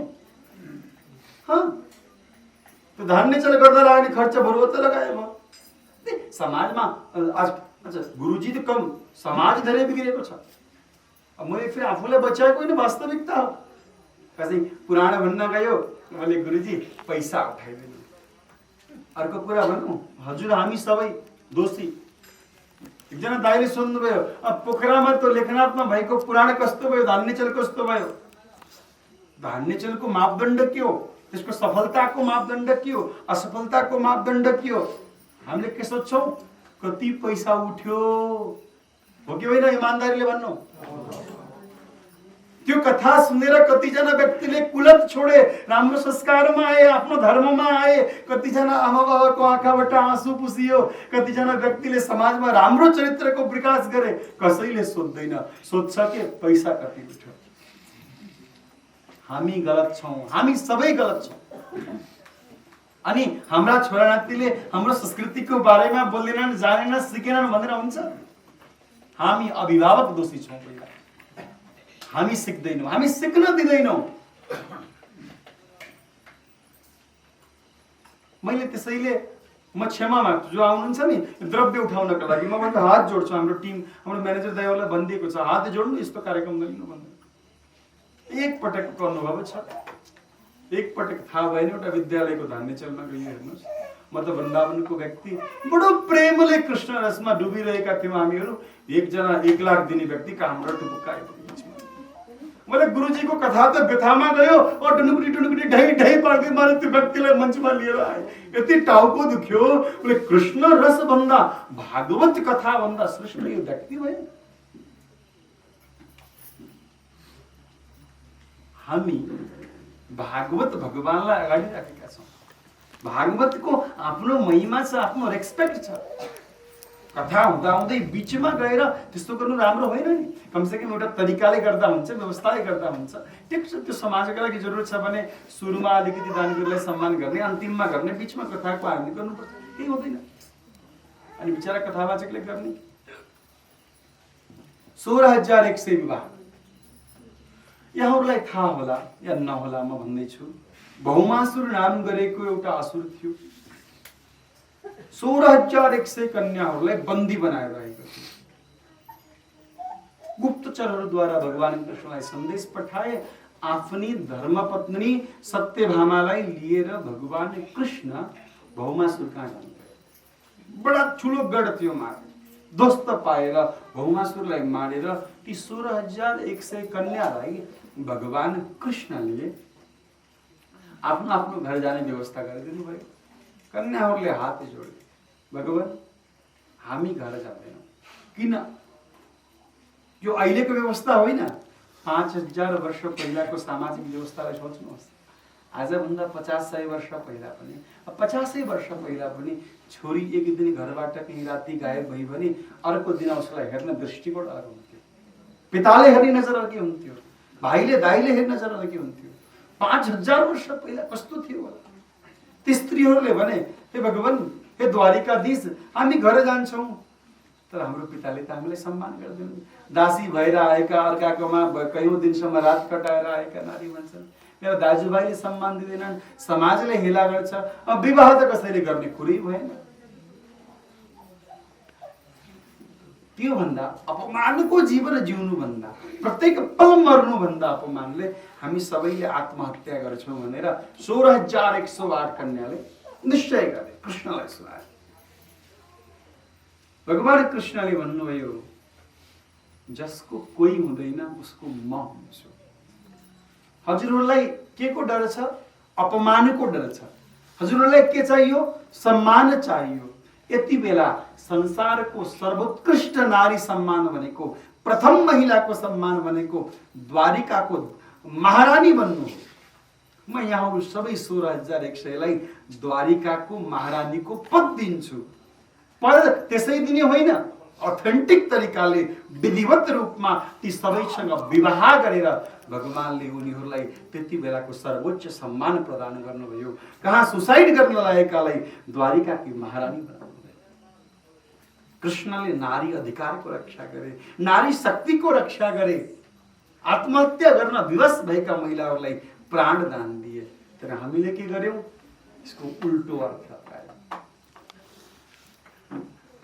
त्यो धान्यचल गर्दा लाग्ने खर्च बरु त लगाए भयो। समाजमा आज गुरुजी त कम, समाज धेरै बिग्रेको छ। अब मैले फेरि आफूलाई बचाएको होइन, वास्तविकता हो। कसै पुराण भन्न गयो, मैले गुरुजी पैसा उठाइदिनु। अर्को कुरा भनौँ, हजुर हामी सबै दोषी। एकजना दाइले सोध्नुभयो, अब पोखरामा त लेखनाथमा भएको पुराण कस्तो भयो, धान्यचल कस्तो भयो? धान्यचलको मापदण्ड के हो? त्यसको सफलताको मापदण्ड के हो? असफलताको मापदण्ड के हो? हामीले के सोच्छौँ? कति पैसा उठ्यो हो कि होइन? इमानदारीले भन्नु। त्यो कथा सुनेर कतिजना व्यक्तिले कुलत छोडे, राम्रो संस्कारमा आए, आफ्नो धर्ममा आए। कतिजना आमा बाबाको आँखाबाट आँसु पुसियो। कतिजना व्यक्तिले समाजमा राम्रो चरित्रको विकास गरे। कसैले सोध्दैन, सोध्छ के पैसा कति उठ्यो? हामी गलत छौँ, हामी सबै गलत छौँ। अनि हाम्रा छोरा नातिले हाम्रो संस्कृतिको बारेमा बोल्दैनन्, जानेनन्, सिकेनन् भनेर हुन्छ? हामी अभिभावक दोषी छौँ। पहिला हामी सिक्दैनौँ, हामी सिक्न दिँदैनौँ। मैले त्यसैले म क्षमा माग्छु जो आउनुहुन्छ नि द्रव्य उठाउनका लागि। म उहाँको हात जोड्छु। हाम्रो टिम, हाम्रो म्यानेजर दाइहरूलाई भनिदिएको छ हात जोड्नु, यस्तो कार्यक्रम नलिनु भन्नु। एक पटक अनुभव छ, एक पटक थाहा भएन। एउटा विद्यालयको धान्यचलमा गइयो हेर्नुहोस्। म त वृन्दावनको व्यक्ति, बडो प्रेमले कृष्ण रसमा डुबिरहेका थियौँ हामीहरू। एकजना 1 लाख दिने व्यक्तिका हाम्रो टुपुक्का आइपुग्यो। मैले गुरुजीको कथा त व्यथामा गयो, टुनुकुटी ढै ढै पार्दै मारे त्यो व्यक्तिलाई मञ्चमा लिएर आए। यति टाउको दुख्यो। उसले कृष्ण रस भन्दा, भागवत कथा भन्दा श्रेष्ठ यो व्यक्ति भयो। हामी भागवत भगवानलाई अगाडि राखेका छौँ। भागवतको आफ्नो महिमा छ, आफ्नो रेस्पेक्ट छ। कथा हुँदा हुँदै बिचमा गएर त्यस्तो गर्नु राम्रो होइन नि। कमसेकम एउटा तरिकाले गर्दा हुन्छ, व्यवस्थाले गर्दा हुन्छ। ठिक छ, त्यो समाजका लागि जरुरत छ भने सुरुमा अलिकति दानगुरुलाई सम्मान गर्ने, अन्तिममा गर्ने, बिचमा कथाको हामी गर्नुपर्छ। केही हुँदैन। अनि बिचरा कथावाचकले गर्ने 16,100 विवाह। यहाँहरूलाई थाहा होला या नहोला, म भन्दैछु, भौमासुर नाम गरेको एउटा असुर थियो। 16,100 कन्याहरूलाई बन्दी बनाएर राखेको थियो। गुप्तचरहरूद्वारा भगवान कृष्णलाई सन्देश पठाए। आफ्नी धर्मपत्नी सत्यभामालाई लिएर भगवान कृष्ण भौमासुर कहाँ जानुभयो। बडा ठुलो गढ थियो, मारे ध्वस्त पाएर भौमासुरलाई मारेर ती 16,100 कन्यालाई भगवान कृष्णले आफ्नो आफ्नो घर जाने व्यवस्था गरिदिनु भयो। कन्याहरूले हात जोडे, भगवान हामी घर जाँदैनौँ। किन? यो अहिलेको व्यवस्था होइन, 5,000 वर्ष पहिलाको सामाजिक व्यवस्थालाई सोच्नुहोस्। आजभन्दा 50-100 वर्ष पहिला पनि, 50 वर्ष पहिला पनि छोरी एक दिन घरबाट कहीँ राति गायब भई भने अर्को दिन उसलाई हेर्न दृष्टिकोण अलग हुन्थ्यो। पिताले हेर्ने नजर अर्कै हुन्थ्यो, भाइले दाइले हेर्ने नजर अर्कै हुन्थ्यो। 5,000 वर्ष पहिला कस्तो थियो होला? ती स्त्रीहरूले भने, हे भगवान, हे द्वारिकाधीश, हामी घर जान्छौँ। तर हाम्रो पिताले त हामीलाई सम्मान गर्दैनन्। दासी भएर आएका, अर्काकोमा कयौं दिनसम्म रात कटाएर आएका नारी भन्छन्, मेरा दाजुभाइले सम्मान दिँदैनन्, समाजले हेला गर्छ, अब विवाह त कसैले गर्ने कुरै भएन। त्यो भन्दा अपमानको जीवन जिउनु भन्दा, प्रत्येक पल मर्नु भन्दा अपमानले हामी सबैले आत्महत्या गर्छौँ भनेर 16,108 कन्याले निश्चय गरे, कृष्णलाई सुनाए। भगवान कृष्णले भन्नुभयो, जसको कोही हुँदैन उसको म हुन्छु। हजुरहरूलाई के को डर छ? अपमानको डर छ। हजुरहरूलाई के चाहियो? सम्मान चाहियो। यति बेला संसारको सर्वोत्कृष्ट नारी सम्मान भनेको, प्रथम महिलाको सम्मान भनेको द्वारिकाको महारानी बन्नु हो। म यहाँहरू सबै 16,100लाई द्वारिकाको महारानीको पद दिन्छु। पद त्यसै दिने होइन, अथेन्टिक तरिकाले विधिवत रूपमा ती सबैसँग विवाह गरेर भगवानले उनीहरूलाई त्यति बेलाको सर्वोच्च सम्मान प्रदान गर्नुभयो। कहाँ सुसाइड गर्न लागेकालाई द्वारिकाकी महारानी बनाउनुभयो। कृष्णले नारी अधिकारको रक्षा गरे, नारी शक्तिको रक्षा गरे। आत्महत्या गर्न विवश भएका महिलाहरूलाई प्राण दान दिए। तर हामीले के गर्यौं? यसको उल्टो अर्थ पायौं।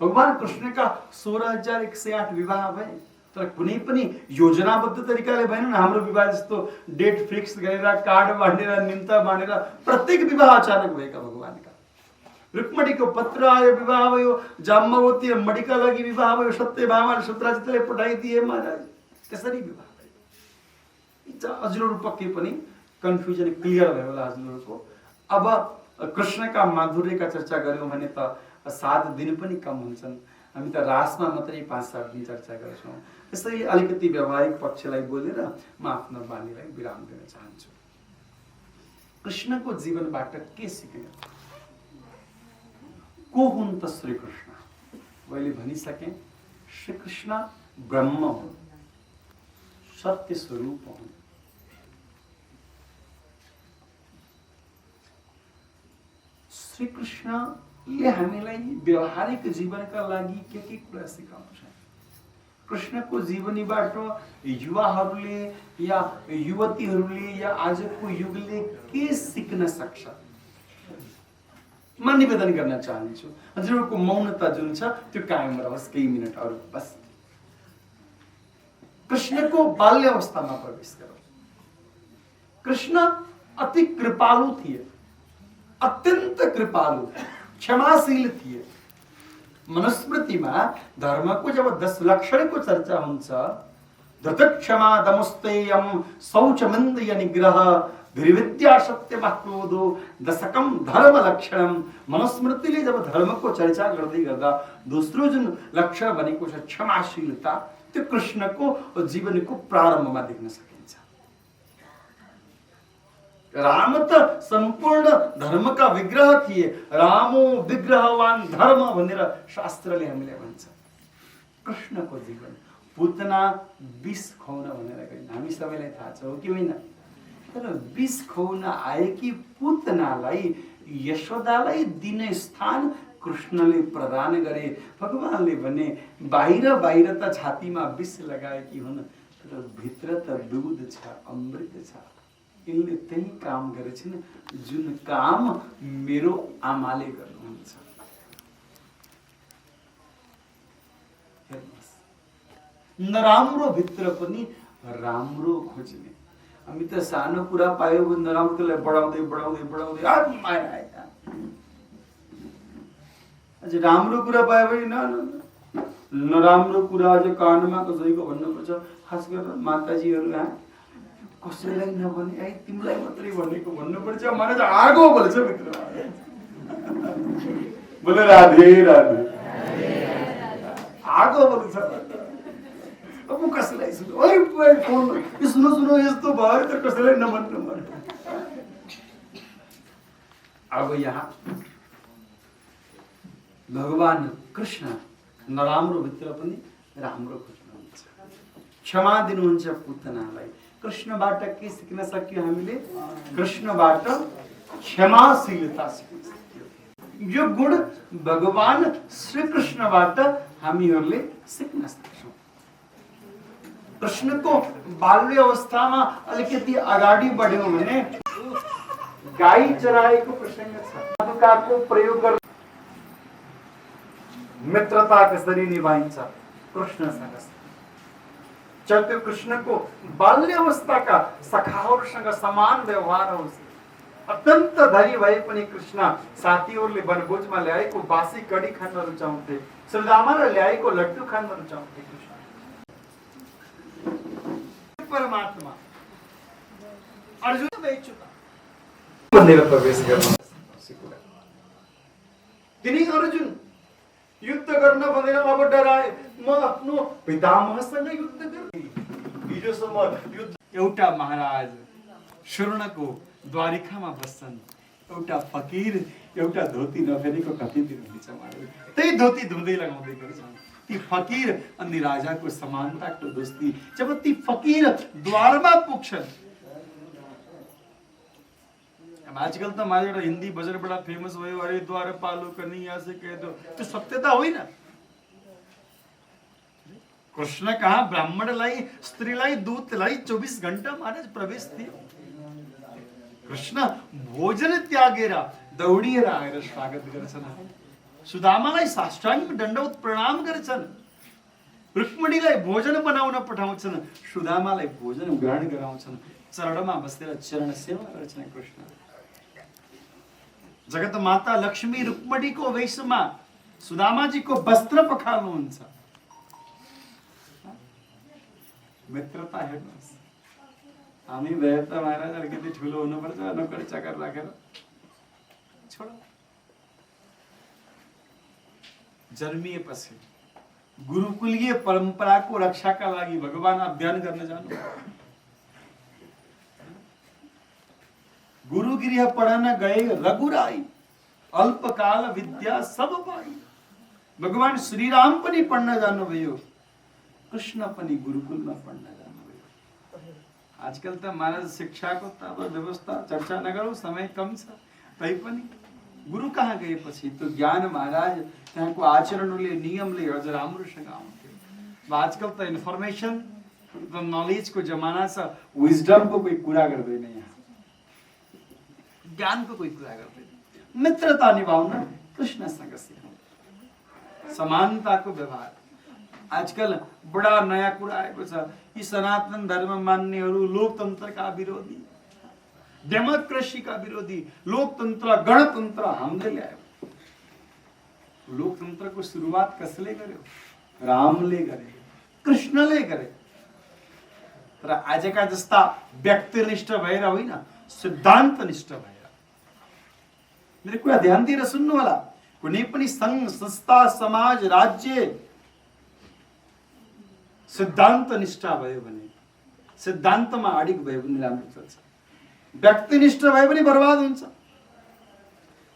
भगवान कृष्णका 16,108 विवाह भए, तर कुनै पनि योजनाबद्ध तरिकाले भएन। हाम्रो विवाह जस्तो डेट फिक्स गरेर, कार्ड बाँडेर, निम्ता बाँडेर प्रत्येक विवाह अचानक भएका भगवानका। रुक्मणीको पत्र आयो, विवाह भयो। जाम्बवती र मणिका लागि विवाह भयो। सत्यभामा र सत्राजितले पठाइदिए महाराज, त्यसरी विवाह भयो। हजुरहरू पक्कै पनि कन्फ्युजन क्लियर भयो होला हजुरहरूको। अब कृष्णका माधुर्यका चर्चा गर्यौं भने त 7 दिन पनि कम हुन्छन्। हामी त रासमा मात्रै 5-7 दिन चर्चा गर्छौँ। त्यसैले अलिकति व्यावहारिक पक्षलाई बोलेर म आफ्नो बानीलाई विराम दिन चाहन्छु। कृष्णको जीवनबाट के सिक्ने? को हुन् त श्री कृष्ण? मैले भनिसकेँ, श्री कृष्ण ब्रह्म हुन्, सत्य स्वरूप हुन्। श्री कृष्णले हामीलाई व्यवहारिक जीवनका लागि के कुरा सिकाउँछ? कृष्णको जीवनीबाट युवाहरूले या युवतीहरूले या आजको युगले के सिक्न सक्छ? म निवेदन गर्न चाहन्छु हजुरहरूको मौनता जुन छ त्यो कायम रहोस् केही मिनटहरू बस। कृष्णको बाल्य अवस्थामा प्रवेश गरौँ। कृष्ण अति कृपालु थिए, अत्यन्त कृपालु, क्षमाशील थिए। मनुस्मृतिमा धर्मको जब 10 लक्षणको चर्चा हुन्छ, धृतक्षमा दमुस्तेयम शौचमिन्द्रिय निग्रह धीरविद्या सत्यमा क्रोधो दशकम धर्म लक्षणम। मनुस्मृतिले जब धर्मको चर्चा गर्दै गर्दा दोस्रो जुन लक्षण भनेको छ क्षमाशीलता, त्यो कृष्णको जीवनको प्रारम्भमा देख्न सकिन्छ। राम त सम्पूर्ण धर्मका विग्रह थिए। रामो विग्रहवान धर्म भनेर शास्त्रले हामीलाई भन्छ। कृष्णको जीवन पुतना विष खुवाउन भनेर गइन्। हामी सबैलाई थाहा छ हो कि होइन? तर विष खुवाउन आएकी पुतनालाई यशोदालाई दिने स्थान कृष्णले प्रदान गरे। भगवानले भने बाहिर बाहिर त छातीमा विष लगाएकी हुन्, तर भित्र त दूध छ, अमृत छ। यिनले त्यही काम गरेछन् जुन काम मेरो आमाले गर्नुहुन्छ। नराम्रो भित्र पनि राम्रो खोज्ने। हामी त सानो कुरा पायो भने नराम्रोलाई बढाउँदै बढाउँदै बढाउँदै माया आयो। अझ राम्रो कुरा पायो भने नराम्रो कुरा अझ कानमा कसैको भन्नुपर्छ। खास गरेर माताजीहरू कसैलाई नभने है तिमीलाई मात्रै भनेको भन्नुपर्छ। मलाई त आगो बोल्छ भित्र। बोले राधे राधे। आगो बोल्छ। अब कसैलाई सुन्नु सुनो यस्तो भयो त कसैलाई नभन्नु मन। अब यहाँ भगवान कृष्ण नराम्रो भित्र पनि राम्रो खोज्नुहुन्छ, क्षमा दिनुहुन्छ पुतनालाई। कृष्णबाट के सिक्न सक्यो हामीले? कृष्णबाट क्षमाशीलता सिक्न सक्यो। यो गुण भगवान श्री कृष्णबाट हामीहरूले सिक्न सक्छौँ। कृष्णको बाल्य अवस्थामा अलिकति अगाडि बढ्यौँ भने गाई चराएको प्रसङ्ग छ। पादुकाको प्रयोग गर्दा मित्रता कसरी निभाइन्छ कृष्णसँग। चक्र कृष्णको बाल्य अवस्थाका सखाहरूसँग समान व्यवहार होस्। अत्यन्त धनी भए पनि कृष्ण साथीहरूले वनभोजमा ल्याएको बासी कडी खान रुचाउँथे। सुदामाले ल्याएको लड्डु खान रुचाउँथे। कृष्ण परमात्मा अर्जुन भनेर प्रवेश गर्न तिनी अर्जुन युद्ध गर्न भनेर अब डराए। म आफ्नो पितामहसँग युद्ध गर्ने। हिजोसम्म युद्ध। एउटा महाराज स्वर्णको द्वारिकामा बस्छन्। एउटा फकीर एउटा धोती नफेरेको कति दिन हुन्छ उहाँहरू त्यही धोती धुँदै लगाउँदै गर्छन्। ती फकीर अनि राजाको समानताको दोस्ती। जब ती फकीर द्वारमा पुग्छन्, आजकल त माझ एउटा हिन्दी भजन बडा फेमस भयो, अरे द्वार पालो कन्हैया से कह दो। त्यो सत्यता होइन। कृष्ण कहाँ ब्राह्मणलाई स्त्रीलाई दूतलाई 24 घण्टा महाराज प्रवेश थियो। कृष्ण भोजन त्यागेर दौडिएर आएर स्वागत गर्छन्। सुदामालाई साष्टाङ्ग दण्डवत प्रणाम गर्छन्। रुक्मिणीलाई भोजन बनाउन पठाउँछन्। सुदामालाई भोजन ग्रहण गराउँछन्। चरणमा बसेर चरण सेवा गर्छन्। कृष्ण जगत माता लक्ष्मी रुक्मिणीको वेशमा सुदामाजीको वस्त्र पखाल्नुहुन्छ। मित्रता हेर्नुहोस्। हामी भए त महाराज अलिकति ठुलो हुनुपर्छ, नोकर चाकर राखेर छोडो। जन्मिएपछि गुरुकुलीय परम्पराको रक्षाका लागि भगवान अध्ययन गर्न जानु। गुरुगृह पढन गए रघुराई, अल्पकाल विद्या सब पाई। भगवान श्रीराम पनि पढ्न जानुभयो, कृष्ण पनि गुरुकुलमा पढ्न जानुभयो। आजकल त महाराज शिक्षाको त अब व्यवस्था चर्चा नगरौँ, समय कम छ। तैपनि गुरु कहाँ गएपछि त्यो ज्ञान महाराज त्यहाँको आचरणले नियमले अझ राम्रोसँग आउँथ्यो। आजकल त इन्फर्मेसन र नलेजको जमाना छ, विजडमको कोही कुरा गर्दैन, यहाँ ज्ञानको कोही कुरा गर्दैन। मित्रता निभाउन कृष्णसँग सिकाउनु, समानताको व्यवहार। आजकल बडा नयाँ कुरा आएको छ, यी सनातन धर्म मान्नेहरू लोकतन्त्रका विरोधी, डेमोक्रेसीका विरोधी, लोकतन्त्र गणतन्त्र हामीले ल्यायो। लोकतन्त्रको सुरुवात कसले गर्यो? रामले गरे, कृष्णले गरे। तर आजका जस्ता व्यक्तिनिष्ठ भएर होइन, सिद्धान्तनिष्ठ भएर। मेरो कुरा ध्यान दिएर सुन्नु होला। कुनै पनि संघ संस्था समाज राज्य सिद्धान्तनिष्ठ भयो भने, सिद्धान्तमा अडिग भयो भने राम्रो चल्छ। व्यक्तिनिष्ठ भए पनि बर्बाद हुन्छ।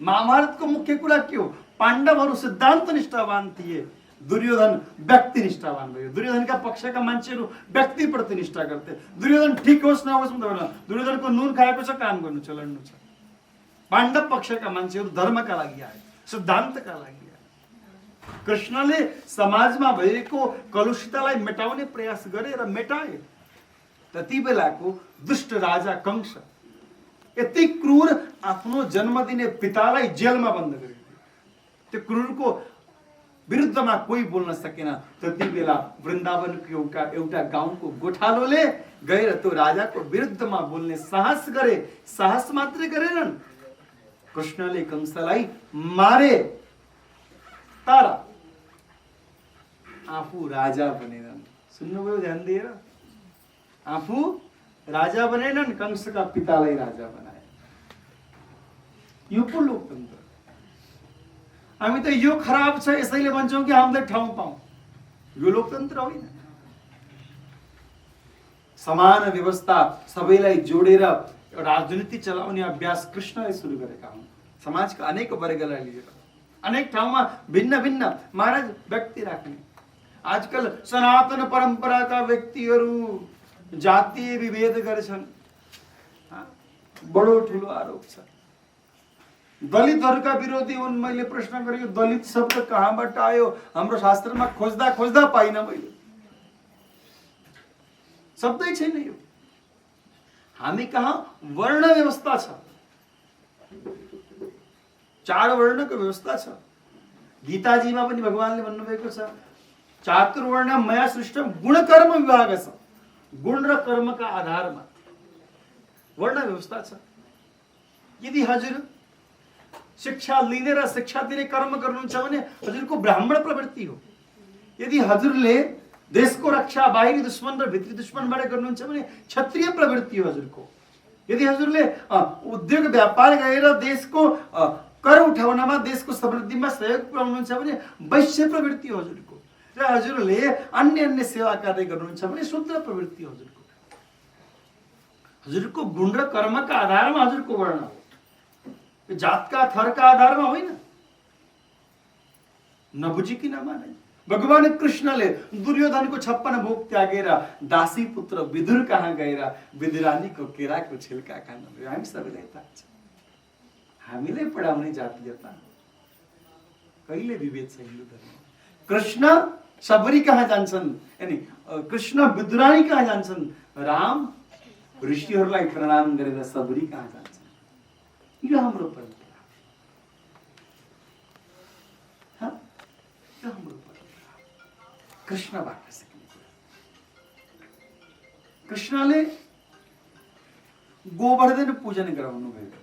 महाभारतको मुख्य कुरा के हो? पाण्डवहरू सिद्धान्तनिष्ठवान थिए, दुर्योधन व्यक्तिनिष्ठवान भयो। दुर्योधनका पक्षका मान्छेहरू व्यक्तिप्रति निष्ठा गर्थे। दुर्योधन ठिक होस् नहोस् भन्दैन, दुर्योधनको नुन खाएको छ, काम गर्नु छ, लड्नु छ। पाण्डव पक्षका मान्छेहरू धर्मका लागि आए, सिद्धान्तका लागि आए। कृष्णले समाजमा भएको कलुषितलाई मेटाउने प्रयास गरे र मेटाए। त्यति बेलाको दुष्ट राजा कंस यति क्रूर, आफ्नो जन्म दिने पितालाई जेलमा बन्द गरिदियो। त्यो क्रूरको विरुद्धमा कोही बोल्न सकेन। त्यति बेला वृन्दावनको एउटा गाउँको गोठालोले गएर त्यो राजाको विरुद्धमा बोल्ने साहस गरे। साहस मात्रै गरेनन्, कृष्णले कंसलाई मारे, तर आफू राजा बनेनन्। सुन्नुभयो ध्यान दिएर? आफू राजा बनेनन्, कंसका पितालाई राजा बनाए। यो पो लोकतन्त्र। हामी त यो खराब छ यसैले भन्छौँ कि हामीले ठाउँ पाऊँ। यो लोकतन्त्र होइन। समान व्यवस्था, सबैलाई जोडेर राजनीति चलाउने अभ्यास कृष्णले सुरु गरेका हुन्। समाजका अनेक वर्गलाई लिएर अनेक ठाउँमा भिन्न भिन्न महाराज व्यक्ति राख्ने। आजकल सनातन परम्पराका व्यक्तिहरू जातीय विभेद गर्छन्। बडो ठुलो आरोप छ। दलितहरूका विरोधी हुन्। मैले प्रश्न गरेको, दलित शब्द कहाँबाट आयो? हाम्रो शास्त्रमा खोज्दा खोज्दा पाइन मैले, शब्दै छैन यो। हामी कहाँ वर्ण व्यवस्था छ, 4 वर्णको व्यवस्था छ। गीताजीमा पनि भगवानले भन्नुभएको छ, चातुर्वर्ण मया सृष्टम गुणकर्म विभाग छ। गुण र कर्मका आधारमा वर्ण व्यवस्था छ। यदि हजुर शिक्षा लिने र शिक्षा दिने कर्म गर्नुहुन्छ भने हजुरको ब्राह्मण प्रवृत्ति हो। यदि हजुरले देशको रक्षा बाहिरी दुश्मन र भित्री दुश्मनबाट गर्नुहुन्छ भने क्षत्रिय प्रवृत्ति हो हजुरको। यदि हजुरले उद्योग व्यापार गरेर देशको कर उठाउनमा, देशको समृद्धिमा सहयोग पुर्याउनुहुन्छ भने वैश्य प्रवृत्ति हो हजुरको। र हजुरले अन्य अन्य सेवा कार्य गर्नुहुन्छ भने शूद्र प्रवृत्ति हो हजुरको। हजुरको गुण र कर्मका आधारमा हजुरको वर्ण हो, जातका थरका आधारमा होइन। नबुझिकन माने। भगवान कृष्णले दुर्योधनको 56 भोग त्यागेर दासी पुत्र विदुर कहाँ गएर विदुरानीको केराको छिल्का खान गयो। हामी सबैलाई थाहा छ। हामीले पढाउने जातीयता कहिले विभेद छ हिन्दू धर्म। कृष्ण सबरी कहाँ जान्छन्, यानी कृष्ण विदुरानी कहाँ जान्छन्, राम ऋषिहरूलाई प्रणाम गरेर सबरी कहाँ जान्छन्। यो हाम्रो परम्परा, यो हाम्रो परम्परा कृष्णबाट सिक्ने कुरा। कृष्णले गोवर्धन पूजन गराउनु भयो।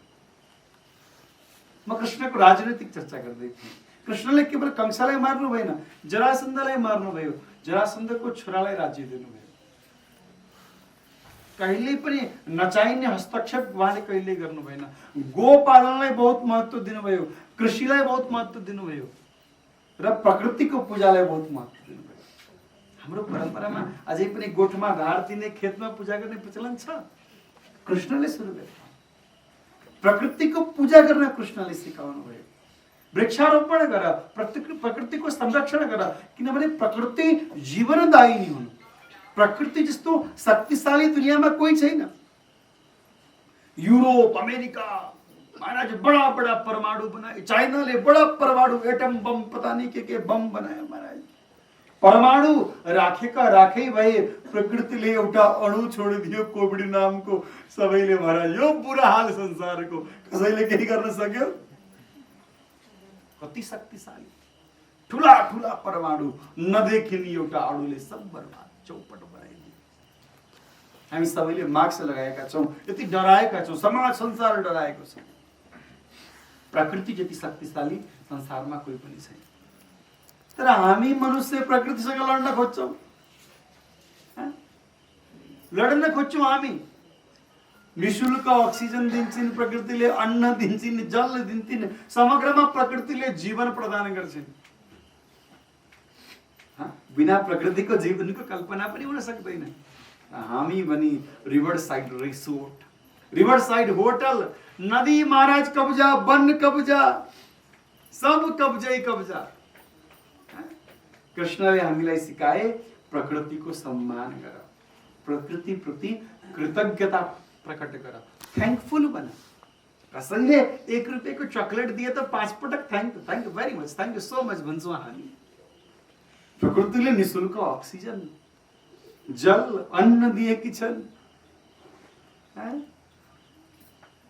म कृष्णको राजनीतिक चर्चा गर्दै थिएँ। कृष्णले केवल कंसलाई मार्नु भएन, जरासन्धलाई मार्नु भयो। जरासन्धको छोरालाई राज्य दिनुभयो। कहिले पनि नचाहिने हस्तक्षेप उहाँले कहिले गर्नु भएन। गोपालनलाई बहुत महत्त्व दिनुभयो, कृषिलाई बहुत महत्त्व दिनुभयो र प्रकृतिको पूजालाई बहुत महत्त्व दिनुभयो। हाम्रो परम्परामा अझै पनि गोठमा घार दिने, खेतमा पूजा गर्ने प्रचलन छ। कृष्णले सुरु गरे। प्रकृतिको पूजा गर्न कृष्णले सिकाउनु भयो। वृक्षारोपण गर, प्रकृतिको संरक्षण गर, किनभने प्रकृति जीवनदायिनी हुन्। प्रकृति जस्तो शक्तिशाली दुनियाँमा कोही छैन। युरोप, अमेरिका महाराज बड़ा बड़ा परमाणु बनाए, चाइना ले बड़ा परमाणु एटम बम पता नहीं के बम बनाए महाराज। परमाणु राखेका राखै भए प्रकृतिले एउटा अणु छोडिदियो कोभिड नामको, सबैले महाराज यो बुरा हाल संसारको, कसैले केही गर्न सक्यो? कति शक्तिशाली ठुला ठुला परमाणु नदेखिने एउटा अणुले सब बर्बाद चौपट बनाइदियो। हामी सबैले मास्क लगाएका छौं, यति डराएका छौं, समाज संसार डराएको छ। प्रकृति जति शक्तिशाली संसारमा कोही पनि छैन। तर हामी मनुष्य प्रकृतिसँग लड्न खोज्छौं, लड्न खोज्छौं। हामी निशुल्क अक्सिजन दिन्छन्, प्रकृतिले अन्न दिन्छन्, जल दिन्छन्, समग्रमा प्रकृतिले जीवन प्रदान गर्छन्। बिना प्रकृतिको जीवनको कल्पना पनि हुन सक्दैन। हामी भनी river side resort, river side hotel, नदी महाराज कब्जा, वन कब्जा, सब कब्जै कब्जा। कृष्णले हामीलाई सिकाए प्रकृतिको सम्मान गर, प्रकृति प्रति कृतज्ञता प्रकट गर, थ्याङ्कफुल बन। कसैले 1 रुपैयाँको चकलेट दिए त 5 पटक thank you very much, thank you so much भन्छौँ हामी। प्रकृतिले निशुल्क अक्सिजन, जल, अन्न दिएकी छन्।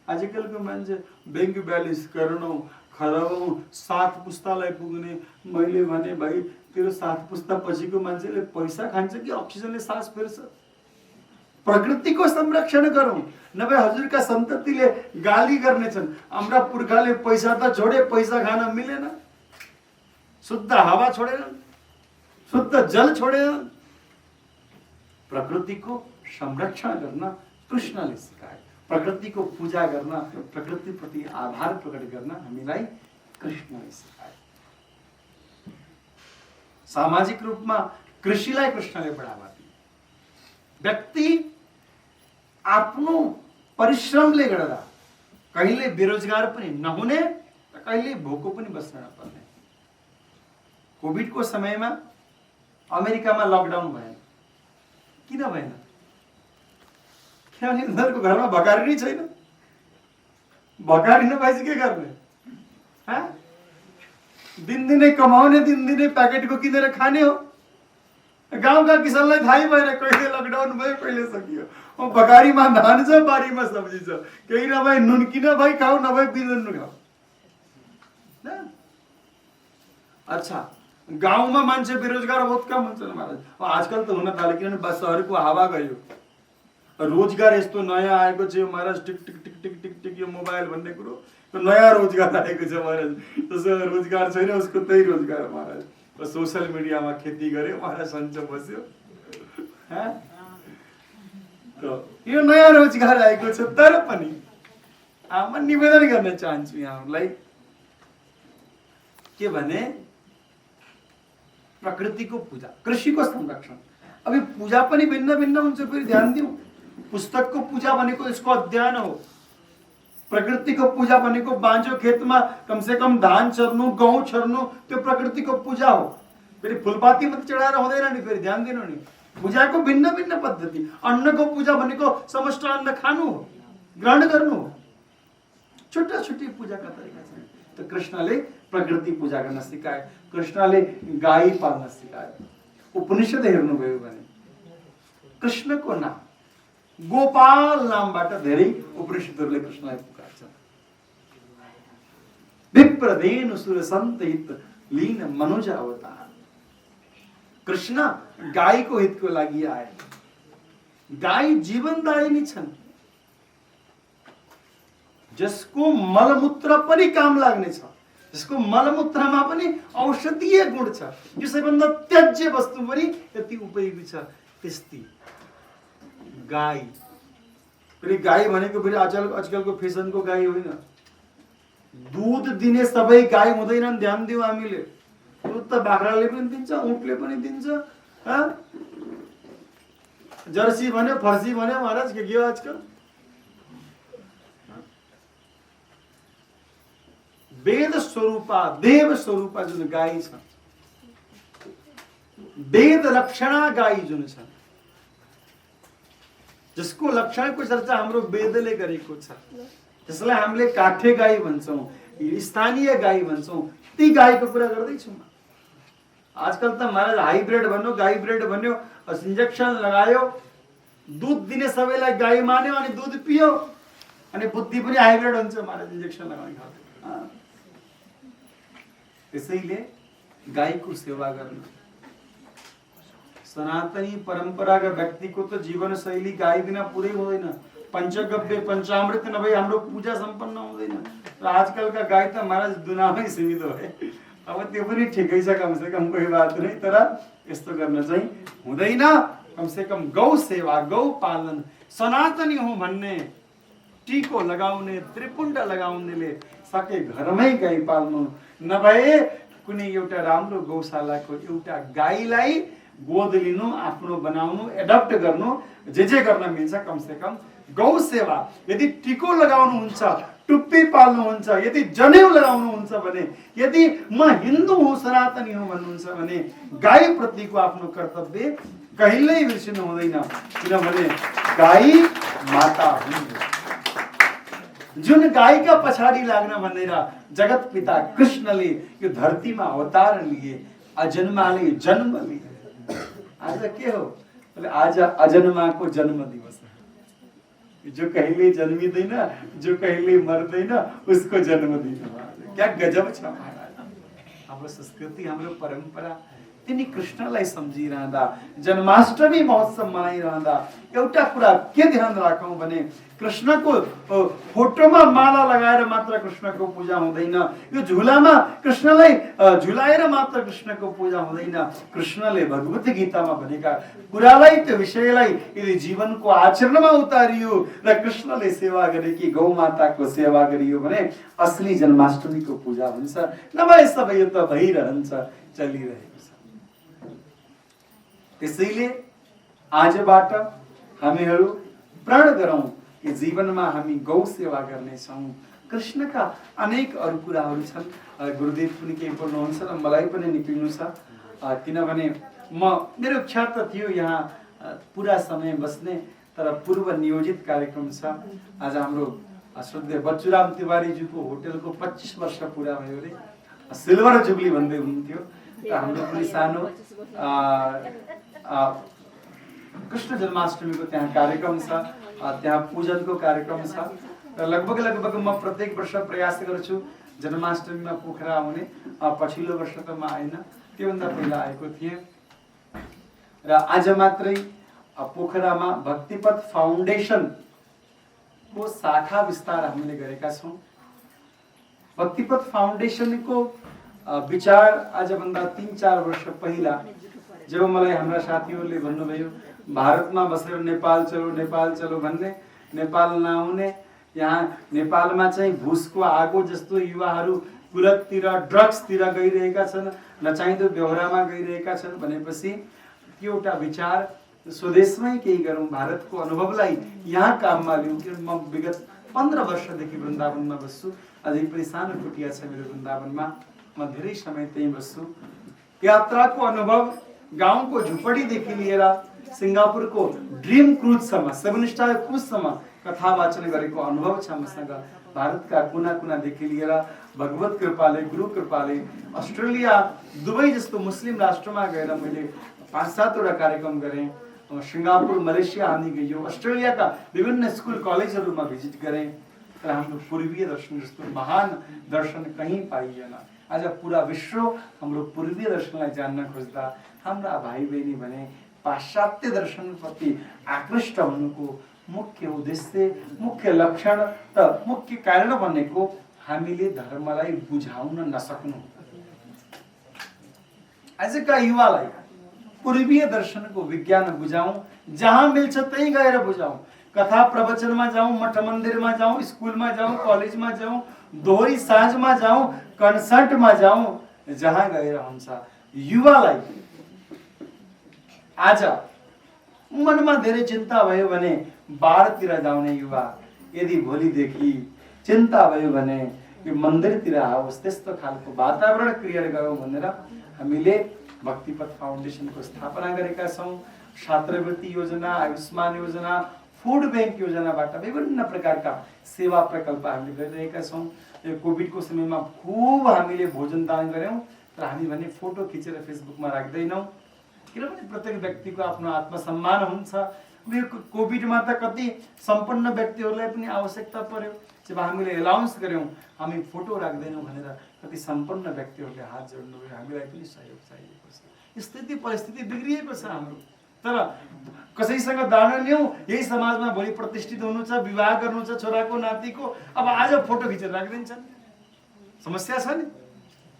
आजकलको मान्छे बैंक ब्यालेन्स गर्नौ, खराबौ, 7 पुस्तालाई पुग्ने। मैले भने भाइ तेरो 7 पुस्ता पछिको मान्छेले पैसा खान्छ कि अक्सिजनले सास फेर्छ? प्रकृतिको संरक्षण गरौँ, नभए हजुरका सन्ततिले गाली गर्नेछन्। हाम्रा पुर्खाले पैसा त छोडे, पैसा खान मिलेन, शुद्ध हावा छोडेनन्, शुद्ध जल छोडेनन्। प्रकृतिको संरक्षण गर्न कृष्णले सिकाए, प्रकृतिको पूजा गर्न, प्रकृति प्रति आभार प्रकट गर्न हामीलाई कृष्णले सिकाए। सामाजिक रूपमा कृषिलाई कृष्णले बढावा दिए। व्यक्ति आफ्नो परिश्रमले गर्दा कहिले बेरोजगार पनि नहुने, कहिले भोको पनि बस्न नपर्ने। कोभिडको समयमा अमेरिकामा लकडाउन भएन। किन भएन? किनभने उनीहरूको घरमा भकारी नै छैन। भकारी नभएपछि के गर्ने? दिनदिनै कमाउने, दिनदिनै प्याकेटको किनेर खाने हो। गाउँका किसानलाई थाहै भएन कहिले लकडाउन भयो, कहिले सकियो। भकारीमा धान छ, बारीमा सब्जी छ, केही नभए नुन किन भाइ खाऊ, नभए बिजुन खाऊ। अच्छा, गाउँमा मान्छे बेरोजगार बहुत कम हुन्छन् महाराज। आजकल त हुन थाल्यो, किनभने सहरको हावा गयो। रोजगार यस्तो नयाँ आएको छ महाराज, टिक टिक टिक टिक टिक टिक, यो मोबाइल भन्ने कुरो नयाँ रोजगार आएको छ महाराज। जसको रोजगार छैन उसको त्यही रोजगार महाराज। सोशल मिडियामा खेती गरे महाराज, सन्चो बस्यो। यो नयाँ रोजगार आएको छ। तर पनि म निवेदन गर्न चाहन्छु यहाँहरूलाई के भने, प्रकृतिको पूजा, कृषिको संरक्षण। अब पूजा पनि भिन्न भिन्न हुन्छ, फेरि ध्यान दिउँ। पुस्तकको पूजा भनेको यसको अध्ययन हो। प्रकृतिको पूजा भनेको बाँझो खेतमा कमसे कम धान छर्नु, गहुँ छर्नु, त्यो प्रकृतिको पूजा हो। फेरि फुलपाती मात्रै चढाएर हुँदैन नि, फेरि ध्यान दिनु नि। पूजाको भिन्न भिन्न पद्धति। अन्नको पूजा भनेको समष्ट अन्न खानु हो, ग्रहण गर्नु हो। छुट्टा छुट्टी पूजाका तरिका छन्। त कृष्णले प्रकृति पूजा गर्न सिकाए, कृष्णले गाई पाल्न सिकाए। उपनिषद हेर्नुभयो भने कृष्णको नाम गोपाल नामबाट धेरै उपनिषदहरूले कृष्णलाई पुकार्छन्। विप्रदेनु सुर सन्तहित लीन मनुज अवतार। कृष्ण गाईको हितको लागि आए। गाई जीवनदायिनी छन्, जसको मलमूत्र पनि काम लाग्ने छ, जसको मलमूत्रमा पनि औषधीय गुण छ। यो सबैभन्दा त्याज्य वस्तु पनि यति उपयोगी छ। त्यस्तै गाई। फेरि गाई भनेको फेरि आजकलको फेसनको गाई होइन। दूध दिने सबै गाई हुँदैनन्, ध्यान दिउँ हामीले। दूध त बाख्राले पनि दिन्छ, ऊँटले पनि दिन्छ। जर्सी भन्यो, फर्सी भन्यो महाराज, के हो आजकल? वेद स्वरूपा, देव स्वरूपा जुन गाई छ, वेद लक्षणा गाई जुन छ, जसको लक्षणको चर्चा हाम्रो वेदले गरेको छ, जसलाई हामीले काठे गाई भन्छौँ, स्थानीय गाई भन्छौँ, ती गाईको कुरा गर्दैछु म। आजकल त महाराज हाइब्रिड भन्यो, गाई ब्रिड भन्यो, इन्जेक्सन लगायो, दुध दिने सबैलाई गाई मान्यो अनि दुध पियो, अनि बुद्धि पनि हाइब्रिड हुन्छ महाराज इन्जेक्सन लगाउने खालको। त्यसैले गाईको सेवा गर्नु, सनातनी परम्परागत व्यक्तिको त जीवन शैली गाई बिना पुरै हुँदैन। पंचगव्य पंचामृत नभई हाम्रो पूजा सम्पन्न हुँदैन। र आजकलका गाई त महाराज दुनामै सीमित भए। अब त्यो पनि ठिकै छ, कम से कम कोही बात नै, तर यस्तो गर्न चाहिँ हुँदैन। कम से कम गौ सेवा, गौ पालन, सनातनी हो भन्ने टीको लगाउने, त्रिपुण्ड लगाउनेले सके घरमै गाई पाल्नु, नभए कुनै एउटा राम्रो गौशालाको एउटा गाईलाई गोद लिनु, आफ्नो बनाउनु, एडप्ट गर्नु, जे गर्न मिल्छ, कम से कम गौ सेवा। यदि टिको लगाउनुहुन्छ, टुप्पी पाल्नुहुन्छ, यदि जनेऊ लगाउनुहुन्छ भने, यदि म हिन्दू हुँ, सनातनी हुँ भन्नुहुन्छ भने गाई प्रतिको आफ्नो कर्तव्य कहिल्यै बिर्सिनु हुँदैन। किनभने गाई माता हुन्। जुन गाईका पछाडि लाग्न भनेर जगत पिता कृष्णले यो धरतीमा अवतार लिए, अजन्माले जन्म लिए। आज के हो? आज अजन्माको जन्म दिवस। जो कहिले जन्मिँदैन, जो कहिले मर्दैन, उसको जन्मदिन। क्या गजब छ महाराज हाम्रो संस्कृति, हाम्रो परम्परा। तिनी कृष्णलाई सम्झिरहँदा, जन्माष्टमी महोत्सव मनाइरहँदा एउटा कुरा के ध्यान राखौं भने कृष्णको फोटोमा माला लगाएर मात्र कृष्णको पूजा हुँदैन। यो झुलामा कृष्णलाई झुलाएर मात्र कृष्णको पूजा हुँदैन। कृष्णले भगवत गीतामा भनेका कुरालाई, त्यो विषयलाई यदि जीवनको आचरणमा उतारियो र कृष्णले सेवा गरेकी गौ माताको सेवा गरियो भने असली जन्माष्टमीको पूजा हुन्छ। नभए सबै त भइरहन्छ, चलिरहेको छ। त्यसैले आजबाट हामीहरू प्रण गरौं कि जीवनमा हामी गौ सेवा गर्नेछौँ। कृष्णका अनेक अरू कुराहरू छन्। गुरुदेव पनि केही बोल्नुहुन्छ र मलाई पनि निक्लिनु छ, किनभने मेरो इच्छा त थियो यहाँ पुरा समय बस्ने, तर पूर्व नियोजित कार्यक्रम छ। आज हाम्रो श्रद्धेय बच्चुराम तिवारीज्यूको होटलको 25 वर्ष पुरा भयो रे, सिल्भर जुबली भन्दै हुनुहुन्थ्यो। र हाम्रो पनि सानो कृष्ण जन्माष्टमीको त्यहाँ कार्यक्रम छ, त्यहाँ पूजनको कार्यक्रम छ। र लगभग म प्रत्येक वर्ष प्रयास गर्छु जन्माष्टमीमा पोखरा आउने। पछिल्लो वर्ष त म आइन, त्योभन्दा पहिला आएको थिएँ। र आज मात्रै पोखरामा भक्तिपथ फाउन्डेसनको शाखा विस्तार हामीले गरेका छौँ। भक्तिपथ फाउन्डेसनको विचार आजभन्दा 3-4 वर्ष पहिला जब मलाई हाम्रा साथीहरूले भन्नुभयो भारतमा बसेर नेपाल चलो भन्ने, नेपाल नआउने, यहाँ नेपालमा चाहिँ भुसको आगो जस्तो युवाहरू कुलततिर, ड्रग्सतिर गइरहेका छन्, नचाहिँदो व्यवहारमा गइरहेका छन् भनेपछि त्यो एउटा विचार स्वदेशमै केही गरौँ, भारतको अनुभवलाई यहाँ काममा लिउँ। कि म विगत 15 वर्षदेखि वृन्दावनमा बस्छु, अझै पनि सानो कुटिया छ मेरो वृन्दावनमा, म धेरै समय त्यहीँ बस्छु। यात्राको अनुभव गाउँको झुपडीदेखि लिएर सिङ्गापुरको ड्रिम क्रुजसम्म, 7 स्टार क्रुजसम्म कथा वाचन गरेको अनुभव छ मसँग। भारतका कुना कुनादेखि लिएर भगवत कृपाले, गुरु कृपाले अस्ट्रेलिया, दुबई जस्तो मुस्लिम राष्ट्रमा गएर मैले 5-7 वटा कार्यक्रम गरेँ। सिङ्गापुर, मलेसिया हामी गयो, अस्ट्रेलियाका विभिन्न स्कुल कलेजहरूमा भिजिट गरेँ। र हाम्रो पूर्वीय दर्शन जस्तो महान दर्शन कहीँ पाइएन। आज पूरा विश्व हाम्रो पूर्वीय दर्शनलाई जान्न खोज्दा हाम्रा भाइ बहिनी भने पाश्चात्य दर्शनप्रति आकृष्ट हुनुको मुख्य उद्देश्य, मुख्य लक्षण र मुख्य कारण भनेको हामीले धर्मलाई बुझाउन नसक्नु। आजका युवालाई पूर्वीय दर्शनको विज्ञान बुझाउँ, जहाँ मिल्छ त्यहीँ गएर बुझाउँ। कथा प्रवचनमा जाउँ, मठ मन्दिरमा जाउँ, स्कुलमा जाउँ, कलेजमा जाउँ, दोहोरी साँझमा जाउँ, कन्सर्टमा जाउँ, जहाँ गएर हुन्छ। युवालाई आज मनमा धेरै चिन्ता भयो भने बाढतिर जाउने युवा, यदि भोलिदेखि चिन्ता भयो भने यो मन्दिरतिर आओस्, त्यस्तो खालको वातावरण क्रिएट गरौँ भनेर हामीले भक्तिपथ फाउन्डेसनको स्थापना गरेका छौँ। छात्रवृत्ति योजना, आयुष्मान योजना, फुड बैंक योजनाबाट विभिन्न प्रकारका सेवा प्रकल्प हामीले गरिरहेका छौँ। यो कोभिडको समयमा खूब हामीले भोजन दान गऱ्यौँ, तर हामी भने फोटो खिचेर फेसबुकमा राख्दैनौँ, किनभने प्रत्येक व्यक्तिको आफ्नो आत्मसम्मान हुन्छ। यो कोभिडमा त कति सम्पन्न व्यक्तिहरूलाई पनि आवश्यकता पर्यो, जब हामीले एलाउन्स गऱ्यौँ हामी फोटो राख्दैनौँ भनेर कति सम्पन्न व्यक्तिहरूले हात जोड्नुभयो। हामीलाई पनि सहयोग चाहिएको छ। स्थिति परिस्थिति बिग्रिएको छ हाम्रो, तर कसैसँग दान लियौँ, यही समाजमा भोलि प्रतिष्ठित हुनु छ, विवाह गर्नु छ छोराको नातिको, अब आज फोटो खिचेर राखिदिन्छन्, समस्या छ नि।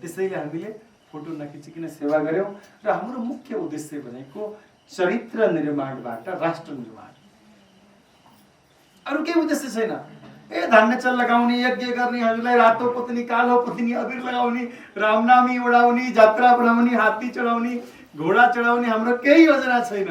त्यसैले हामीले फोटो नखिचिकन सेवा गऱ्यौँ र हाम्रो मुख्य उद्देश्य भनेको चरित्र निर्माणबाट राष्ट्र निर्माण, अरू केही उद्देश्य छैन। धान्य चल लगाउने, यज्ञ गर्ने, हजुरलाई रातो पत्नी कालो पत्नी अबिर लगाउने, रामनामी उडाउने, जात्रा बनाउने, हात्ती चढाउने, घोडा चढाउने हाम्रो केही योजना छैन।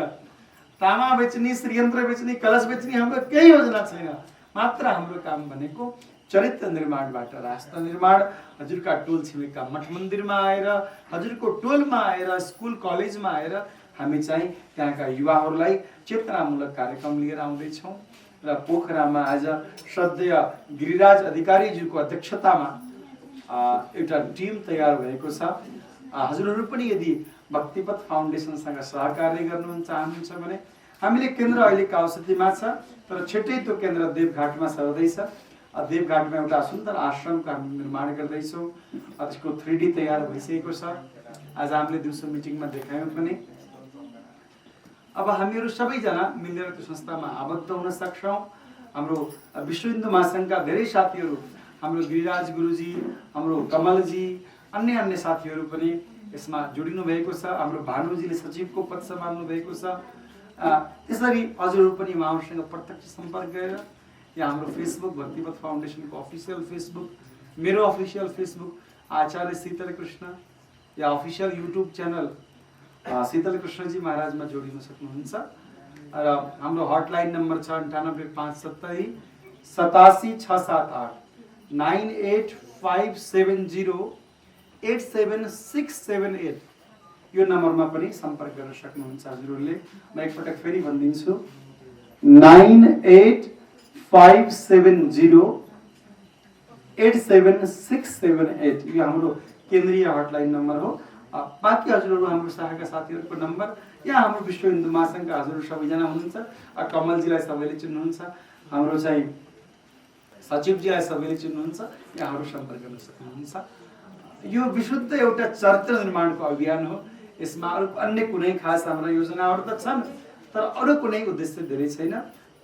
तामा बेच्ने, श्रीयन्त्र बेच्ने, कलश बेच्ने हाम्रो केही योजना छैन। मात्र हाम्रो काम भनेको चरित्र निर्माणबाट राष्ट्र निर्माण। हजुरका टोल छिमेकका मठ मन्दिरमा आएर, हजुरको टोलमा आएर, स्कुल कलेजमा आएर हामी चाहिँ त्यहाँका युवाहरूलाई चेतनामूलक कार्यक्रम लिएर आउँदैछौँ र पोखरामा आज श्रद्धेय गिरिराज अधिकारीज्यूको अध्यक्षतामा एउटा टिम तयार भएको छ। हजुरहरू पनि यदि भक्तिपथ फाउन्डेसनसँग सहकार्य गर्नु चाहनुहुन्छ भने हामीले केन्द्र अहिले काउसतीमा छ, तर छिट्टै त्यो केन्द्र देवघाटमा सर्दैछ। देवघाटमा एउटा सुन्दर आश्रमको हामी निर्माण गर्दैछौँ। त्यसको 3D तयार भइसकेको छ। आज हामीले दिउँसो मिटिङमा देखायौँ पनि। अब हामीहरू सबैजना मिलेर त्यो संस्थामा आबद्ध हुन सक्छौँ। हाम्रो विश्व हिन्दू महासङ्घका धेरै साथीहरू, हाम्रो गिरिराज गुरुजी, हाम्रो कमलजी, अन्य साथीहरू पनि यसमा जोडिनु भएको छ। हाम्रो भानुजीले सचिवको पद सम्हाल्नु भएको छ। त्यसरी हजुरहरू पनि उहाँहरूसँग प्रत्यक्ष सम्पर्क गरेर यहाँ हाम्रो फेसबुक भक्तिपथ फाउन्डेसनको अफिसियल फेसबुक, मेरो अफिसियल फेसबुक आचार्य शीतल कृष्ण, या अफिसियल युट्युब च्यानल शीतल कृष्णजी महाराजमा जोडिन सक्नुहुन्छ। र हाम्रो हटलाइन नम्बर छ 98570 87678 9857087678। यो नम्बरमा पनि सम्पर्क गर्न सक्नुहुन्छ हजुरहरूले। म एकपटक फेरि भनिदिन्छु, 9857087678। यो हाम्रो केन्द्रीय हटलाइन नम्बर हो। बाँकी हजुरहरू हाम्रो शाखाका साथीहरूको नम्बर, यहाँ हाम्रो विश्व हिन्दू महासङ्घका हजुरहरू सबैजना हुनुहुन्छ। कमलजीलाई सबैले चिन्नुहुन्छ, हाम्रो चाहिँ सचिवजीलाई सबैले चिन्नुहुन्छ, यहाँहरू सम्पर्क गर्न सक्नुहुन्छ। यो विशुद्ध एउटा चरित्र निर्माणको अभियान हो। यसमा अरू अन्य कुनै खास हाम्रा योजनाहरू त छन्, तर अरू कुनै उद्देश्य धेरै छैन।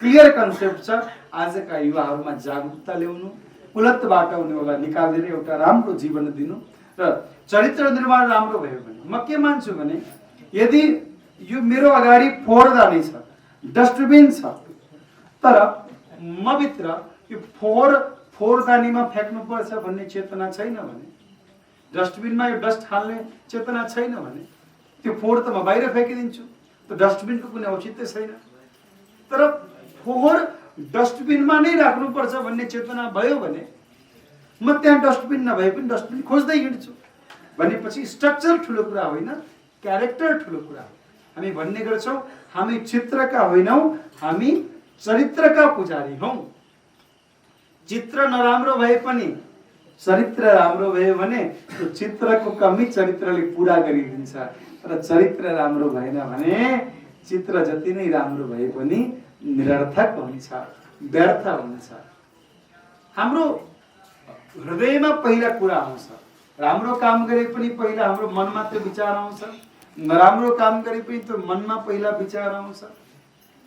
क्लियर कन्सेप्ट छ, आजका युवाहरूमा जागरुकता ल्याउनु, कुलतबाट उनीहरूलाई निकालेर एउटा राम्रो जीवन दिनु र चरित्र निर्माण राम्रो भयो भने म के मान्छु भने यदि यो मेरो अगाडि फोहोर नै छ, डस्टबिन छ, तर म भित्र यो फोहोरदानीमा फ्याँक्नुपर्छ भन्ने चेतना छैन भने, डस्टबिनमा यो डस्ट हाल्ने चेतना छैन भने त्यो फोहोर त म बाहिर फ्याँकिदिन्छु। त्यो डस्टबिनको कुनै औचित्य छैन। तर फोहोर डस्टबिनमा नै राख्नुपर्छ भन्ने चेतना भयो भने म त्यहाँ डस्टबिन नभए पनि डस्टबिन खोज्दै हिँड्छु। भनेपछि स्ट्रक्चर ठुलो कुरा होइन, क्यारेक्टर ठुलो कुरा हो। हामी भन्ने गर्छौँ हामी चित्रका होइनौँ, हामी चरित्रका पुजारी हौँ। चित्र नराम्रो भए पनि चरित्र राम्रो भयो भने त्यो चित्रको कमी चरित्रले पुरा गरिदिन्छ। र चरित्र राम्रो भएन भने चित्र जति नै राम्रो भए पनि निरर्थक हुन्छ, व्यर्थ हुन्छ। हाम्रो हृदयमा पहिला कुरा आउँछ। राम्रो काम गरे पनि पहिला हाम्रो मनमा त्यो विचार आउँछ, नराम्रो काम गरे पनि त्यो मनमा पहिला विचार आउँछ।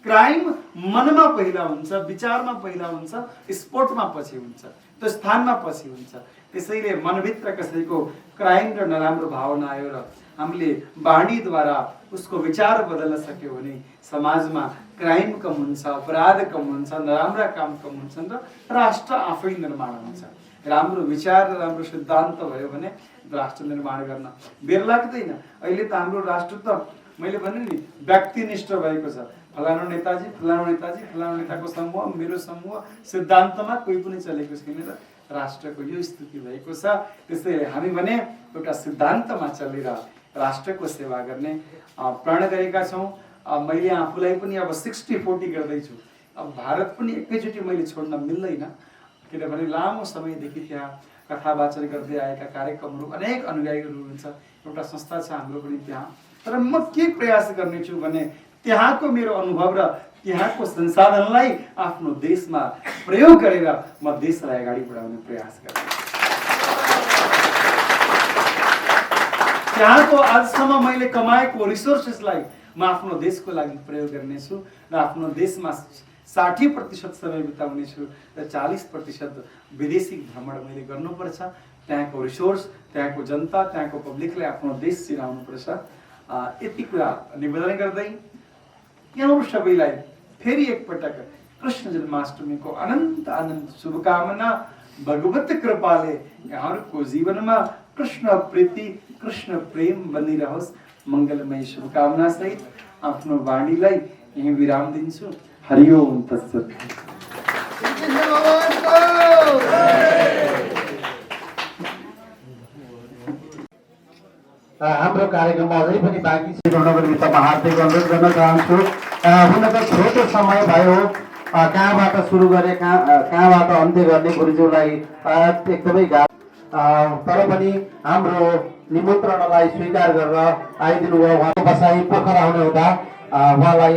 क्राइम मनमा पहिला हुन्छ, विचारमा पहिला हुन्छ, स्पोर्टमा पछि हुन्छ, त्यो स्थानमा पछि हुन्छ। त्यसैले मनभित्र कसैको क्राइम र नराम्रो भावना आयो र हामीले बाणीद्वारा उसको विचार बदल्न सक्यो भने समाजमा क्राइम कम हुन्छ, अपराध कम हुन्छ, नराम्रा काम कम हुन्छन् र राष्ट्र आफै निर्माण हुन्छ। राम्रो विचार र राम्रो सिद्धान्त भयो भने राष्ट्र निर्माण गर्न बेर लाग्दैन। अहिले त हाम्रो राष्ट्र त मैले भने नि व्यक्तिनिष्ठ भएको छ। फलानु नेताजी, फलानु नेताजी, फलानु नेताको समूह, मेरो समूह, सिद्धान्तमा कोही पनि चलेको छैन र राष्ट्रको यो स्थिति भएको छ। त्यसैले हामी भने एउटा सिद्धान्तमा चलेर राष्ट्रको सेवा गर्ने प्रण गरेका छौँ। मैले आफूलाई पनि अब 60-40 गर्दैछु। अब भारत पनि एकैचोटि मैले छोड्न मिल्दैन, किनभने लामो समयदेखि त्यहाँ कथा वाचन गर्दै आएका कार्यक्रमहरू अनेक अनुयायीहरू हुन्छ, एउटा संस्था छ हाम्रो पनि त्यहाँ। तर म के प्रयास गर्नेछु भने त्यहाँको मेरो अनुभव र त्यहाँको संसाधनलाई आफ्नो देशमा प्रयोग गरेर म देशलाई अगाडि बढाउने प्रयास गर्छु। त्यहाँको आजसम्म मैले कमाएको रिसोर्सेसलाई म आफ्नो देशको लागि प्रयोग गर्नेछु र आफ्नो देशमा 60% समय बिताउनेछु र 40% विदेशी भ्रमण मैले गर्नुपर्छ। त्यहाँको रिसोर्स, त्यहाँको जनता, त्यहाँको पब्लिकलाई आफ्नो देश चिनाउनुपर्छ। यति कुरा निवेदन गर्दै यहाँहरू सबैलाई फेरि एकपटक कृष्ण जन्माष्टमीको अनन्त अनन्त शुभकामना। भगवत कृपाले यहाँहरूको जीवनमा कृष्ण प्रीति, कृष्ण प्रेम बनिरहोस्। मङ्गलमय शुभकामना सहित आफ्नो वाणीलाई यही विराम दिन्छु। हरिओम तत्सत। हाम्रो कार्यक्रममा अझै पनि बाँकी छ, नगरभित्रमा हार्दिक अनुरोध गर्न चाहन्छु। हुन त छोटो समय भयो, कहाँबाट सुरु गरे कहाँबाट अन्त्य गर्ने गुरुज्यूलाई एकदमै गाह्रो, तर पनि हाम्रो निमन्त्रणालाई स्वीकार गरेर आइदिनु भयो। उहाँको बसाइ पोखरा हुने हुँदा उहाँलाई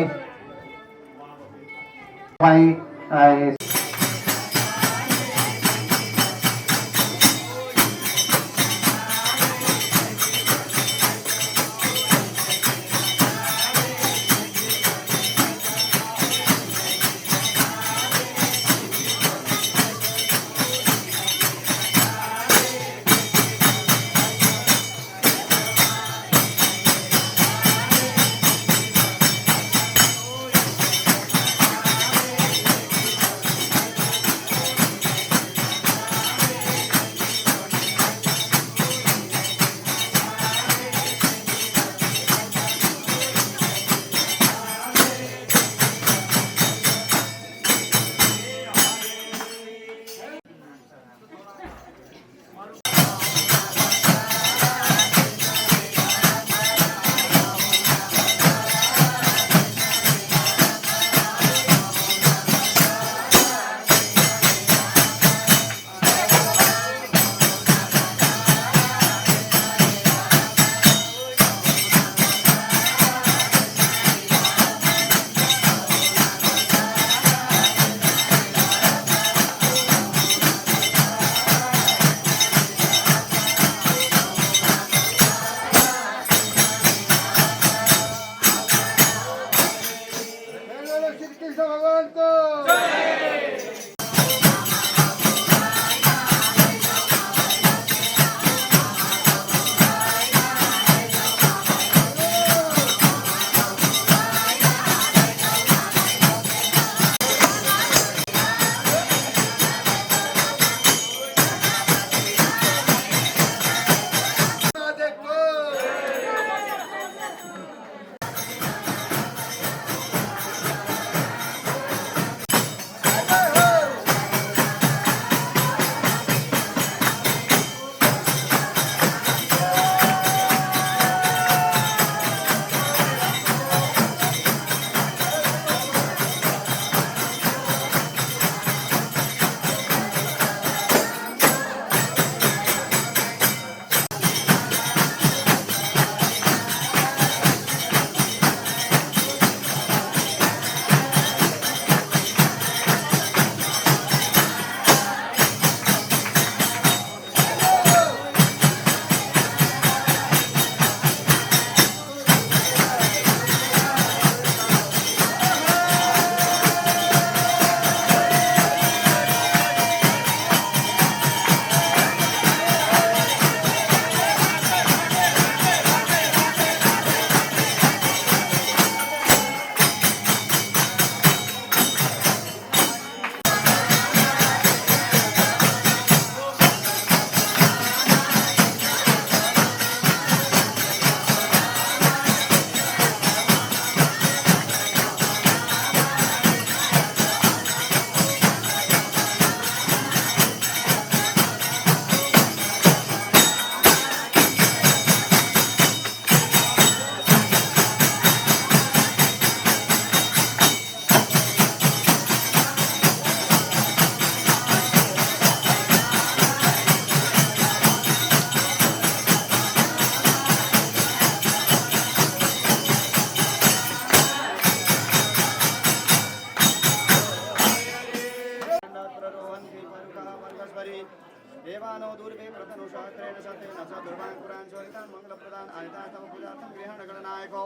देवानो दूर्वे प्रतनुषात्रेण सत्येन च दुर्वान् पुरान् चोरितान् मङ्गलप्रदान् आयतास्तव पूजार्थं गृहणगणनायको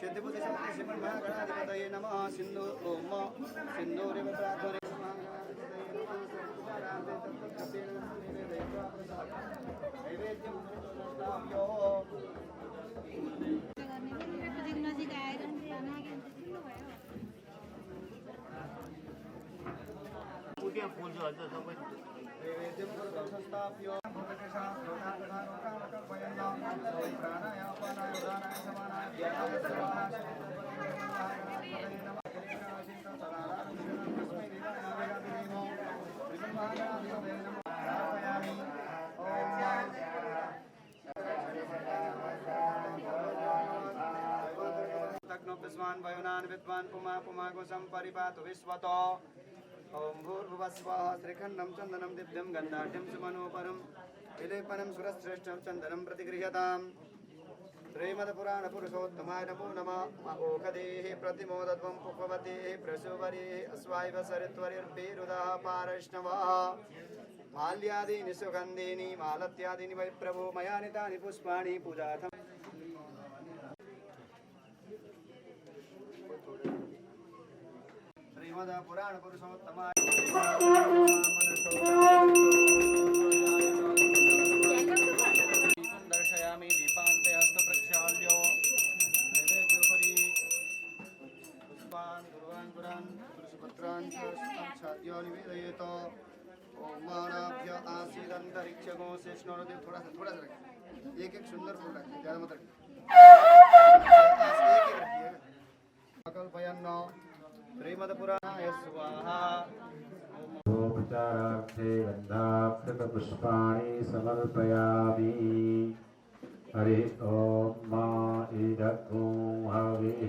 सिद्धिबुद्धिशक्ति श्रीमन्महागणाधिपतये नमः सिन्धु ओम सिन्धूरिव प्रार्थने नैवेद्यं नजिक आएर फुल छ अझ सबै नैवेद्यं संस्थाप्य तग्नोपस्वान् वयुनान् विद्वान् पुमा पुमागोसं परिपातु विश्वतो ओम भूर्भुवस्वः श्रीखण्डं चन्दनं दिव्यं गन्धाढ्यं सुमनोपरं विलेपनं सुरश्रेष्ठं चन्दनं प्रतिगृह्यताम् श्रीमद्पुराणपुरुषोत्तमाय नमो नमः ओखदेः प्रतिमोदत्वं पुष्पवतेः प्रसुवरेः अस्वायव सरित्वरिर्भिरुदः पारैष्णवः माल्यादीनि सुगन्धीनि मालत्यादीनि वै प्रभो मया नितानि पुष्पाणि पूजार्थम् पुराण पुरुषोत्तमाय दर्शयामि दीपान्ते हस्तप्रक्षाल्यो नैवेद्योपरि पुष्पान् दुर्वाङ्कुरान् तुलसीपत्रान् छाद्यो निवेदयेत ओम मानभ्य आसीदन्तरिक्षगो शेषनोरदे थोड़ा सा एक एक सुंदर फूल रखिए ज्यादा मत रखिए एक रखिए कल्पयन्नो श्रीमद्पुराणाय स्वाहा उपचारार्थे गन्धाक्षतपुष्पाणि समर्पयामि हरि ओम मा इदग्गो हविः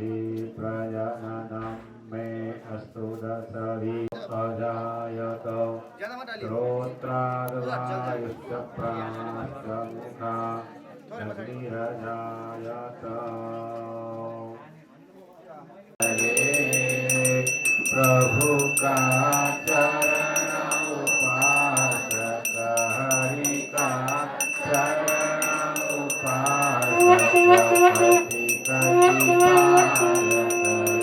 प्रजननं मे अस्तु दशभि अजायत श्रोत्रादवायुश्च प्राणश्च मुखा अग्निरजायत प्रभु का चरण उपासक हरि का चरण उपासक कति कति पार करे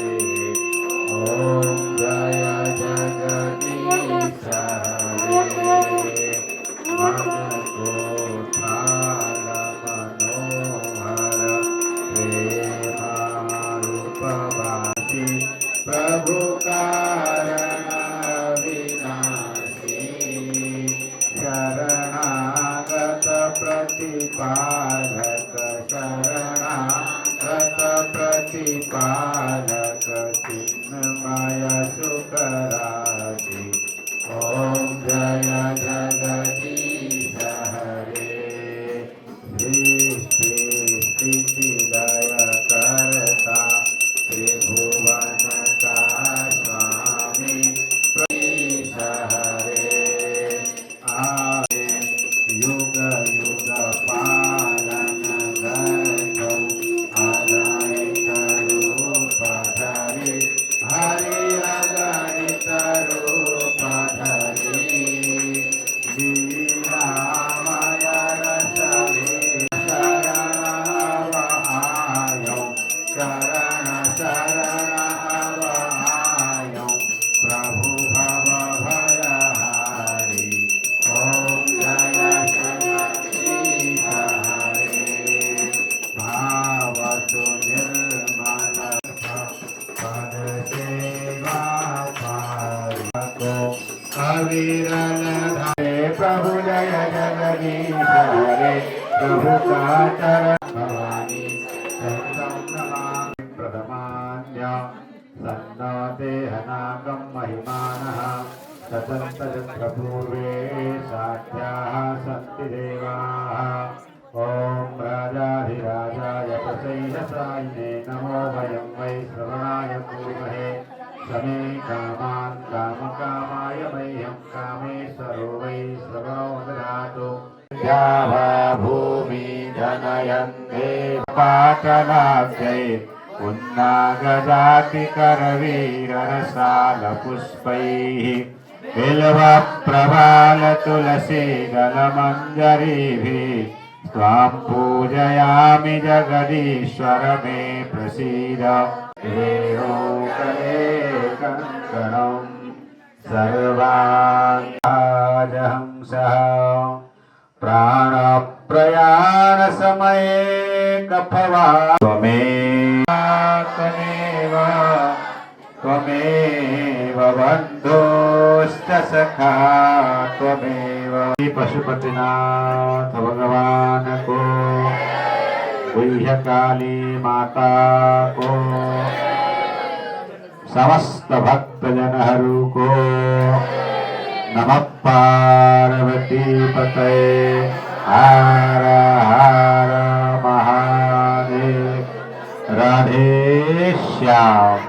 ओम जय जगदीश हरे मन को थाल मनोहर प्रेमारूपवासी प्रभु कारण विनाशी शरणागत प्रतिपालक शरणागत प्रतिपालक चिन्मय सुखराशि ओम जय जगदीश हरे सृष्टि स्थिति लय करता त्रिभुवन का स्वामी प्रभु हरे आए युग युग पालन गो अगणित रूप धरि हरि अगणित रूप धरि लीलामय रस शरण शरण अवहायो प्रभु भव भयहारी ओम जय जगदीश हरे भावतु निर्मल पद सेवा पारिको अविरल धरे प्रभु जय जगदीश हरे प्रभु का चरण भवानी प्रथमान्य सन्नो देहनागं महिमानः ततन्तजत्र पूर्वे साध्याः सन्ति देवाः ॐ राजाधिराजाय प्रसह्यसायिने नमो वयं वै श्रवणाय कुर्महे समे कामान् कामकामाय मह्यं कामेश्वरो वै श्रवणो ददातु भूमि जनयन्ते पाटलाब्जै उन्नागजाति करवीररसालपुष्पैः बिल्वप्रवालतुलसीदलमञ्जरीभिः त्वां पूजयामि जगदीश्वर मे प्रसीद हेरोकले कङ्कणम् सर्वाङ्गाजहंसः प्राणप्रयाणसमये कफवा त्वमेव बन्धुश्च सखा त्वमेव पशुपतिनाथ भगवान को गुह्यकाली माता को समस्त भक्तजनहरू को नमः पार्वती पतये हर हर महादेव राधे श्याम।